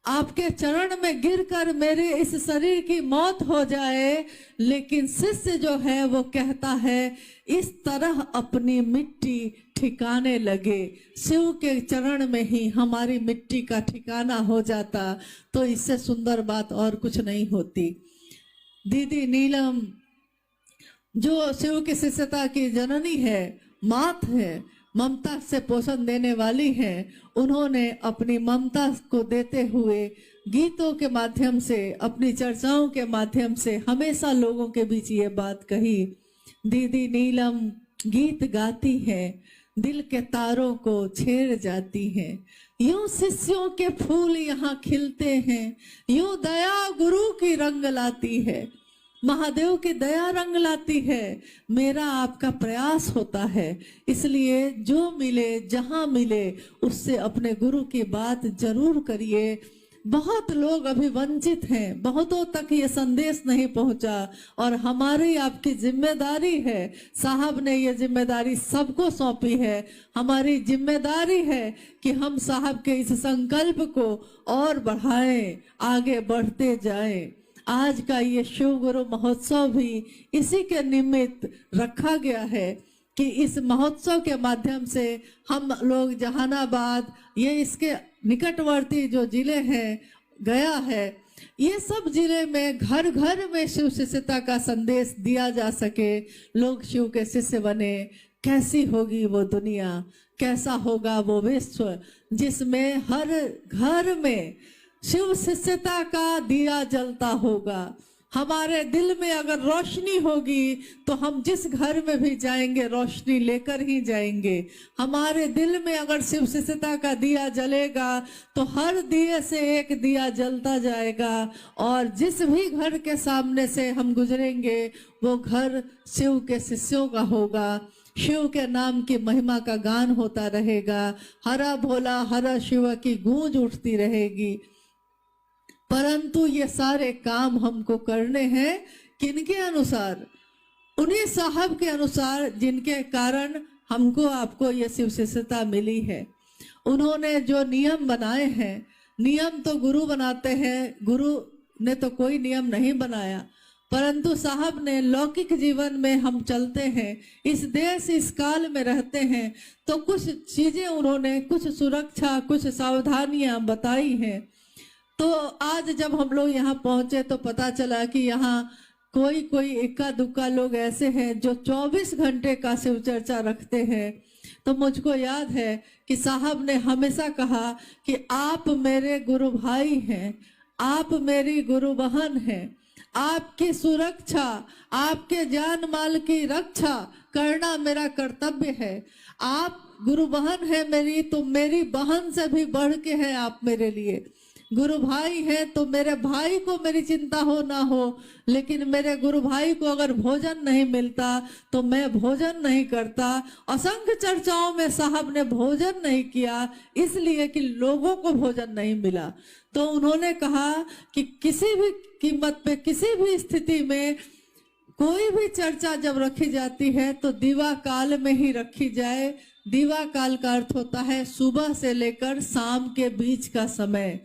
आपके चरण में गिरकर मेरे इस शरीर की मौत हो जाए, लेकिन शिष्य जो है वो कहता है इस तरह अपनी मिट्टी ठिकाने लगे। शिव के चरण में ही हमारी मिट्टी का ठिकाना हो जाता तो इससे सुंदर बात और कुछ नहीं होती। दीदी नीलम जो शिव की शिष्यता की जननी है, मात है, ममता से पोषण देने वाली हैं, उन्होंने अपनी ममता को देते हुए गीतों के माध्यम से, अपनी चर्चाओं के माध्यम से हमेशा लोगों के बीच ये बात कही। दीदी नीलम गीत गाती है, दिल के तारों को छेड़ जाती है। यूं शिष्यों के फूल यहाँ खिलते हैं, यूं दया गुरु की रंग लाती है, महादेव की दया रंग लाती है। मेरा आपका प्रयास होता है, इसलिए जो मिले जहां मिले उससे अपने गुरु की बात जरूर करिए। बहुत लोग अभी वंचित हैं, बहुतों तक ये संदेश नहीं पहुंचा और हमारी आपकी जिम्मेदारी है। साहब ने ये जिम्मेदारी सबको सौंपी है, हमारी जिम्मेदारी है कि हम साहब के इस संकल्प को और बढ़ाएं, आगे बढ़ते जाएं। आज का ये शिव गुरु महोत्सव भी इसी के निमित्त रखा गया है कि इस महोत्सव के माध्यम से हम लोग जहानाबाद, ये इसके निकटवर्ती जो जिले हैं, गया है, ये सब जिले में घर घर में शिव शिष्यता का संदेश दिया जा सके, लोग शिव के शिष्य बने। कैसी होगी वो दुनिया, कैसा होगा वो विश्व जिसमें हर घर में शिव शिष्यता का दिया जलता होगा। हमारे दिल में अगर रोशनी होगी तो हम जिस घर में भी जाएंगे रोशनी लेकर ही जाएंगे। हमारे दिल में अगर शिव शिष्यता का दिया जलेगा तो हर दिए से एक दिया जलता जाएगा और जिस भी घर के सामने से हम गुजरेंगे वो घर शिव के शिष्यों का होगा। शिव के नाम की महिमा का गान होता रहेगा, हरा भोला हरा शिव की गूंज उठती रहेगी। परंतु ये सारे काम हमको करने हैं किनके अनुसार? उन्हीं साहब के अनुसार जिनके कारण हमको आपको ये शिव शिष्यता मिली है। उन्होंने जो नियम बनाए हैं, नियम तो गुरु बनाते हैं, गुरु ने तो कोई नियम नहीं बनाया, परंतु साहब ने लौकिक जीवन में हम चलते हैं, इस देश इस काल में रहते हैं, तो कुछ चीजें उन्होंने, कुछ सुरक्षा, कुछ सावधानियां बताई हैं। तो आज जब हम लोग यहाँ पहुंचे तो पता चला कि यहाँ कोई इक्का दुक्का लोग ऐसे हैं जो 24 घंटे का शिव चर्चा रखते हैं। तो मुझको याद है कि साहब ने हमेशा कहा कि आप मेरे गुरु भाई हैं, आप मेरी गुरु बहन हैं। आपकी सुरक्षा, आपके जान माल की रक्षा करना मेरा कर्तव्य है। आप गुरु बहन है मेरी, तो मेरी बहन से भी बढ़ के है आप मेरे लिए। गुरु भाई है तो मेरे भाई को मेरी चिंता हो ना हो, लेकिन मेरे गुरु भाई को अगर भोजन नहीं मिलता तो मैं भोजन नहीं करता। असंख्य चर्चाओं में साहब ने भोजन नहीं किया इसलिए कि लोगों को भोजन नहीं मिला। तो उन्होंने कहा कि किसी भी कीमत पे, किसी भी स्थिति में कोई भी चर्चा जब रखी जाती है तो दीवा काल में ही रखी जाए। दीवा काल का अर्थ होता है सुबह से लेकर शाम के बीच का समय।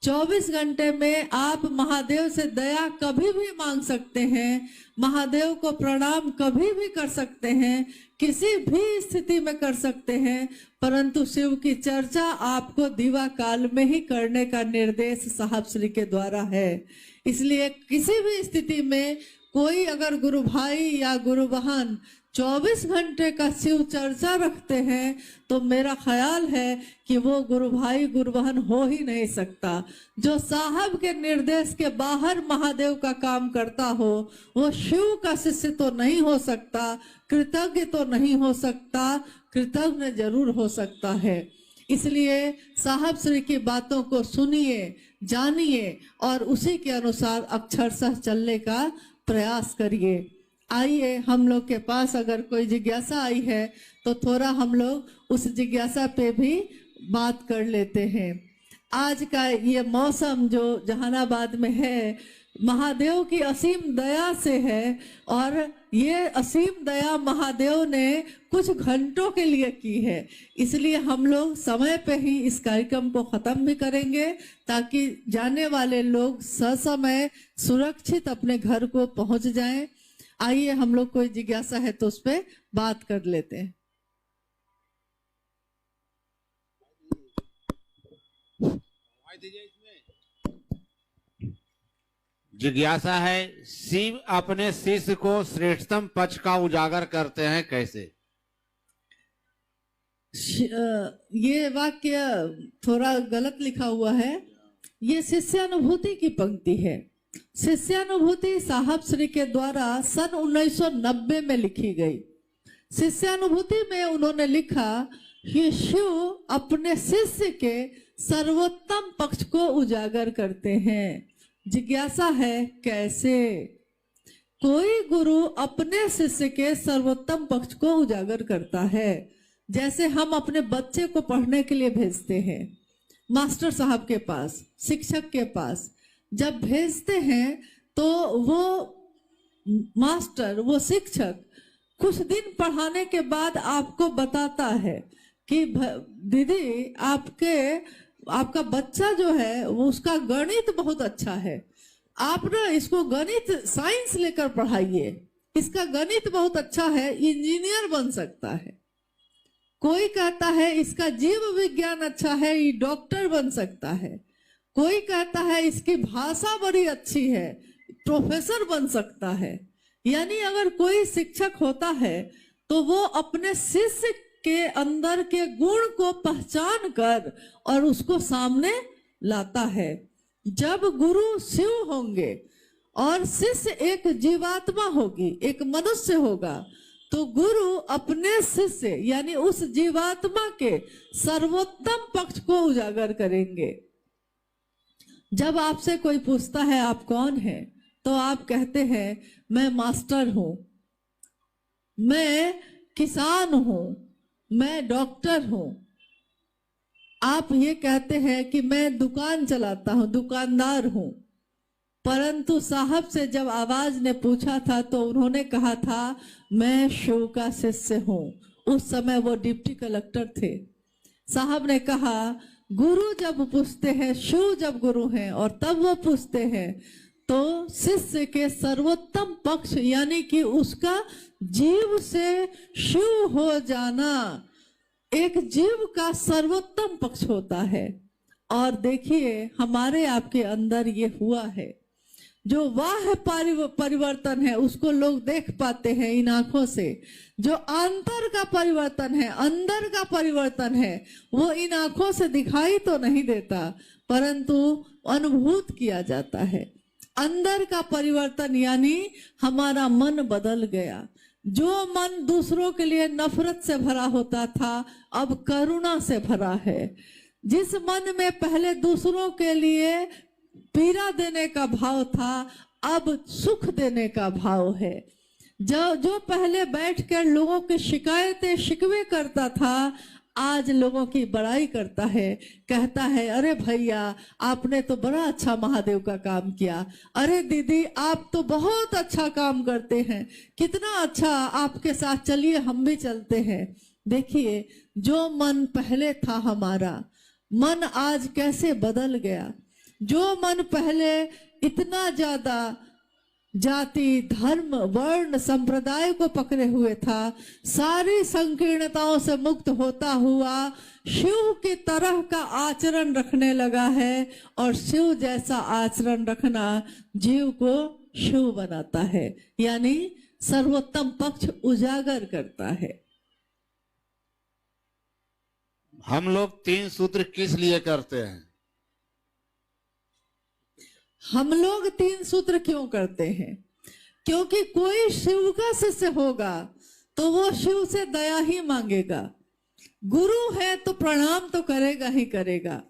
24 घंटे में आप महादेव से दया कभी भी मांग सकते हैं, महादेव को प्रणाम कभी भी कर सकते हैं, किसी भी स्थिति में कर सकते हैं, परंतु शिव की चर्चा आपको दीवा काल में ही करने का निर्देश साहब श्री के द्वारा है। इसलिए किसी भी स्थिति में कोई अगर गुरु भाई या गुरु बहन 24 घंटे का शिव चर्चा रखते हैं तो मेरा ख्याल है कि वो गुरु भाई गुरु बहन हो ही नहीं सकता। जो साहब के निर्देश के बाहर महादेव का काम करता हो वो शिव का शिष्य तो नहीं हो सकता, कृतज्ञ तो नहीं हो सकता, कृतज्ञ जरूर हो सकता है। इसलिए साहब श्री की बातों को सुनिए, जानिए और उसी के अनुसार अक्षरशः चलने का प्रयास करिए। आइए, हम लोग के पास अगर कोई जिज्ञासा आई है तो थोड़ा हम लोग उस जिज्ञासा पे भी बात कर लेते हैं। आज का ये मौसम जो जहानाबाद में है महादेव की असीम दया से है, और ये असीम दया महादेव ने कुछ घंटों के लिए की है। इसलिए हम लोग समय पे ही इस कार्यक्रम को खत्म भी करेंगे ताकि जाने वाले लोग ससमय सुरक्षित अपने घर को पहुंच जाएं। आइए, हम लोग कोई जिज्ञासा है तो उस पर बात कर लेते हैं। जिज्ञासा है, शिव अपने शिष्य को श्रेष्ठतम पक्ष का उजागर करते हैं कैसे? ये वाक्य थोड़ा गलत लिखा हुआ है। ये शिष्यानुभूति की पंक्ति है। शिष्यानुभूति साहब श्री के द्वारा सन 1990 में लिखी गई। शिष्यानुभूति में उन्होंने लिखा कि शिव अपने शिष्य के सर्वोत्तम पक्ष को उजागर करते हैं। जिज्ञासा है कैसे? कोई गुरु अपने शिष्य के सर्वोत्तम पक्ष को उजागर करता है। जैसे हम अपने बच्चे को पढ़ने के लिए भेजते हैं मास्टर साहब के पास, शिक्षक के पास, जब भेजते हैं तो वो मास्टर, वो शिक्षक कुछ दिन पढ़ाने के बाद आपको बताता है कि दीदी आपका बच्चा जो है वो उसका गणित बहुत अच्छा है, आप ना इसको गणित साइंस लेकर पढ़ाइए, इसका गणित बहुत अच्छा है, इंजीनियर बन सकता है। कोई कहता है इसका जीव विज्ञान अच्छा है, ये डॉक्टर बन सकता है। कोई कहता है इसकी भाषा बड़ी अच्छी है, प्रोफेसर बन सकता है। यानी अगर कोई शिक्षक होता है तो वो अपने शिष्य के अंदर के गुण को पहचान कर और उसको सामने लाता है। जब गुरु शिव होंगे और शिष्य एक जीवात्मा होगी, एक मनुष्य होगा, तो गुरु अपने शिष्य यानी उस जीवात्मा के सर्वोत्तम पक्ष को उजागर करेंगे। जब आपसे कोई पूछता है आप कौन हैं, तो आप कहते हैं मैं मास्टर हूं, मैं किसान हूं, मैं डॉक्टर हूं। आप ये कहते हैं कि मैं दुकान चलाता हूं, दुकानदार हूं। परंतु साहब से जब आवाज ने पूछा था तो उन्होंने कहा था मैं शिव का शिष्य हूं। उस समय वो डिप्टी कलेक्टर थे। साहब ने कहा गुरु जब पूछते हैं, शिव जब गुरु हैं और तब वो पूछते हैं, तो शिष्य के सर्वोत्तम पक्ष यानी कि उसका जीव से शिव हो जाना एक जीव का सर्वोत्तम पक्ष होता है। और देखिए हमारे आपके अंदर ये हुआ है। जो बाह्य परिवर्तन है उसको लोग देख पाते हैं इन आंखों से, जो अंतर का परिवर्तन है, अंदर का परिवर्तन है, वो इन आंखों से दिखाई तो नहीं देता परंतु अनुभूत किया जाता है। अंदर का परिवर्तन यानी हमारा मन बदल गया। जो मन दूसरों के लिए नफरत से भरा होता था अब करुणा से भरा है। जिस मन में पहले दूसरों के लिए पीड़ा देने का भाव था अब सुख देने का भाव है। जो पहले बैठकर लोगों की शिकायतें शिकवे करता था आज लोगों की बड़ाई करता है, कहता है अरे भैया आपने तो बड़ा अच्छा महादेव का काम किया, अरे दीदी आप तो बहुत अच्छा काम करते हैं, कितना अच्छा, आपके साथ चलिए हम भी चलते हैं। देखिए जो मन पहले था हमारा मन आज कैसे बदल गया। जो मन पहले इतना ज्यादा जाति धर्म वर्ण संप्रदाय को पकड़े हुए था, सारी संकीर्णताओं से मुक्त होता हुआ शिव की तरह का आचरण रखने लगा है और शिव जैसा आचरण रखना जीव को शिव बनाता है, यानी सर्वोत्तम पक्ष उजागर करता है। हम लोग 3 सूत्र किस लिए करते हैं? हम लोग 3 सूत्र क्यों करते हैं? क्योंकि कोई शिव का शिष्य होगा तो वो शिव से दया ही मांगेगा। गुरु है तो प्रणाम तो करेगा ही करेगा।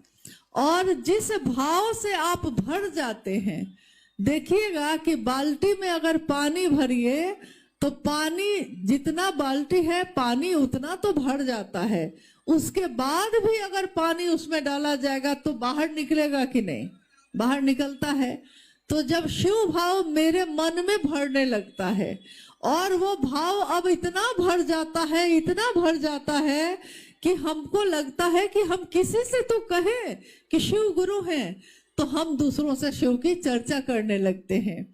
और जिस भाव से आप भर जाते हैं, देखिएगा कि बाल्टी में अगर पानी भरिए तो पानी जितना बाल्टी है पानी उतना तो भर जाता है, उसके बाद भी अगर पानी उसमें डाला जाएगा तो बाहर निकलेगा कि नहीं? बाहर निकलता है। तो जब शिव भाव मेरे मन में भरने लगता है और वो भाव अब इतना भर जाता है, इतना भर जाता है कि हमको लगता है कि हम किसी से तो कहें कि शिव गुरु हैं, तो हम दूसरों से शिव की चर्चा करने लगते हैं,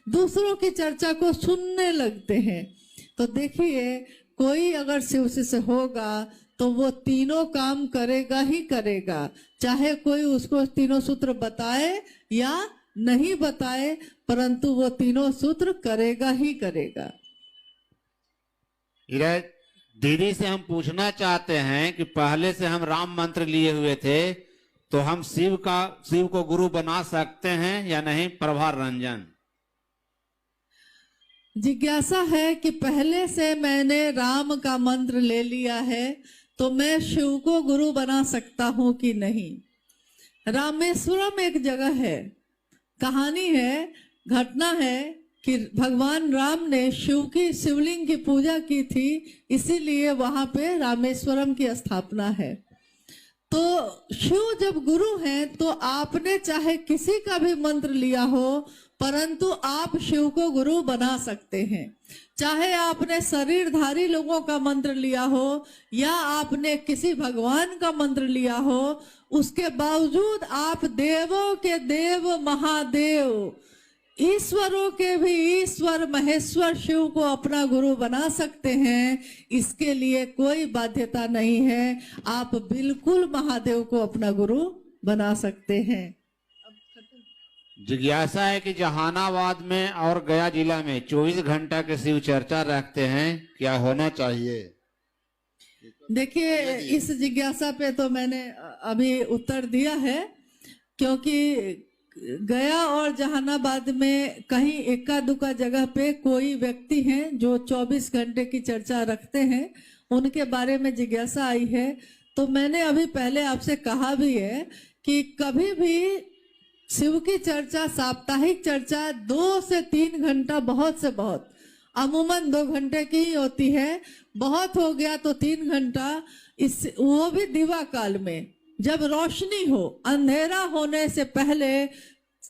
दूसरों की चर्चा को सुनने लगते हैं। तो देखिए कोई अगर शिव से होगा तो वो तीनों काम करेगा ही करेगा, चाहे कोई उसको तीनों सूत्र बताए या नहीं बताए, परंतु वो तीनों सूत्र करेगा ही करेगा। दीदी से हम पूछना चाहते हैं कि पहले से हम राम मंत्र लिए हुए थे तो हम शिव को गुरु बना सकते हैं या नहीं? प्रभा रंजन जिज्ञासा है कि पहले से मैंने राम का मंत्र ले लिया है तो मैं शिव को गुरु बना सकता हूं कि नहीं। रामेश्वरम एक जगह है, कहानी है, घटना है कि भगवान राम ने शिव की शिवलिंग की पूजा की थी, इसीलिए वहां पे रामेश्वरम की स्थापना है। तो शिव जब गुरु हैं तो आपने चाहे किसी का भी मंत्र लिया हो परंतु आप शिव को गुरु बना सकते हैं। चाहे आपने शरीरधारी लोगों का मंत्र लिया हो या आपने किसी भगवान का मंत्र लिया हो, उसके बावजूद आप देवों के देव महादेव, ईश्वरों के भी ईश्वर महेश्वर शिव को अपना गुरु बना सकते हैं। इसके लिए कोई बाध्यता नहीं है, आप बिल्कुल महादेव को अपना गुरु बना सकते हैं। जिज्ञासा है कि जहानाबाद में और गया जिला में 24 घंटा के शिव चर्चा रखते हैं, क्या होना चाहिए? देखिए इस जिज्ञासा पे तो मैंने अभी उत्तर दिया है, क्योंकि गया और जहानाबाद में कहीं इक्का दुक्का जगह पे कोई व्यक्ति हैं जो 24 घंटे की चर्चा रखते हैं, उनके बारे में जिज्ञासा आई है। तो मैंने अभी पहले आपसे कहा भी है कि कभी भी शिव की चर्चा, साप्ताहिक चर्चा 2 से 3 घंटा बहुत से बहुत, अमूमन 2 घंटे की ही होती है, बहुत हो गया तो 3 घंटा, इस वो भी दिवा काल में जब रोशनी हो, अंधेरा होने से पहले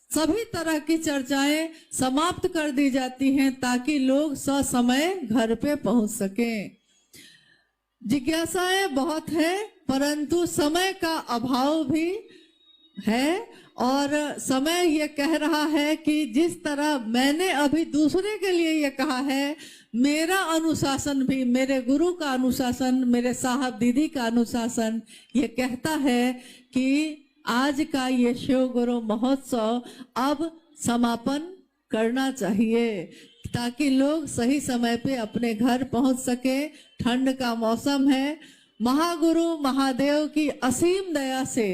सभी तरह की चर्चाएं समाप्त कर दी जाती हैं ताकि लोग ससमय घर पे पहुंच सकें। जिज्ञासाएं बहुत है परंतु समय का अभाव भी है और समय ये कह रहा है कि जिस तरह मैंने अभी दूसरे के लिए ये कहा है, मेरा अनुशासन भी, मेरे गुरु का अनुशासन, मेरे साहब दीदी का अनुशासन ये कहता है कि आज का ये शिव गुरु महोत्सव अब समापन करना चाहिए ताकि लोग सही समय पे अपने घर पहुंच सके। ठंड का मौसम है। महागुरु महादेव की असीम दया से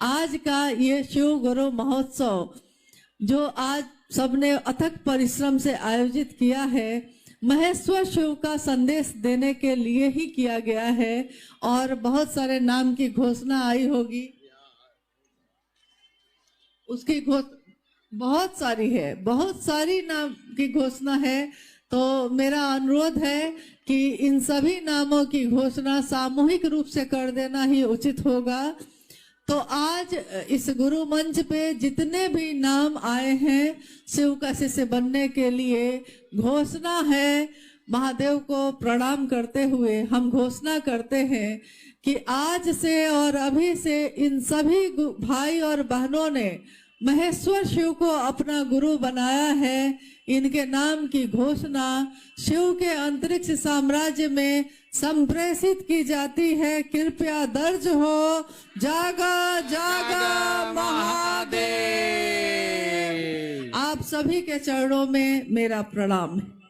आज का ये शिव गुरु महोत्सव जो आज सबने अथक परिश्रम से आयोजित किया है, महेश्वर शिव का संदेश देने के लिए ही किया गया है। और बहुत सारे नाम की घोषणा आई होगी, उसकी बहुत सारी है, बहुत सारी नाम की घोषणा है। तो मेरा अनुरोध है कि इन सभी नामों की घोषणा सामूहिक रूप से कर देना ही उचित होगा। तो आज इस गुरु मंच पे जितने भी नाम आए हैं शिव का शिष्य बनने के लिए, घोषणा है, महादेव को प्रणाम करते हुए हम घोषणा करते हैं कि आज से और अभी से इन सभी भाई और बहनों ने महेश्वर शिव को अपना गुरु बनाया है। इनके नाम की घोषणा शिव के अंतरिक्ष साम्राज्य में संप्रेषित की जाती है। कृपया दर्ज हो, जागा जागा महादेव। आप सभी के चरणों में मेरा प्रणाम है।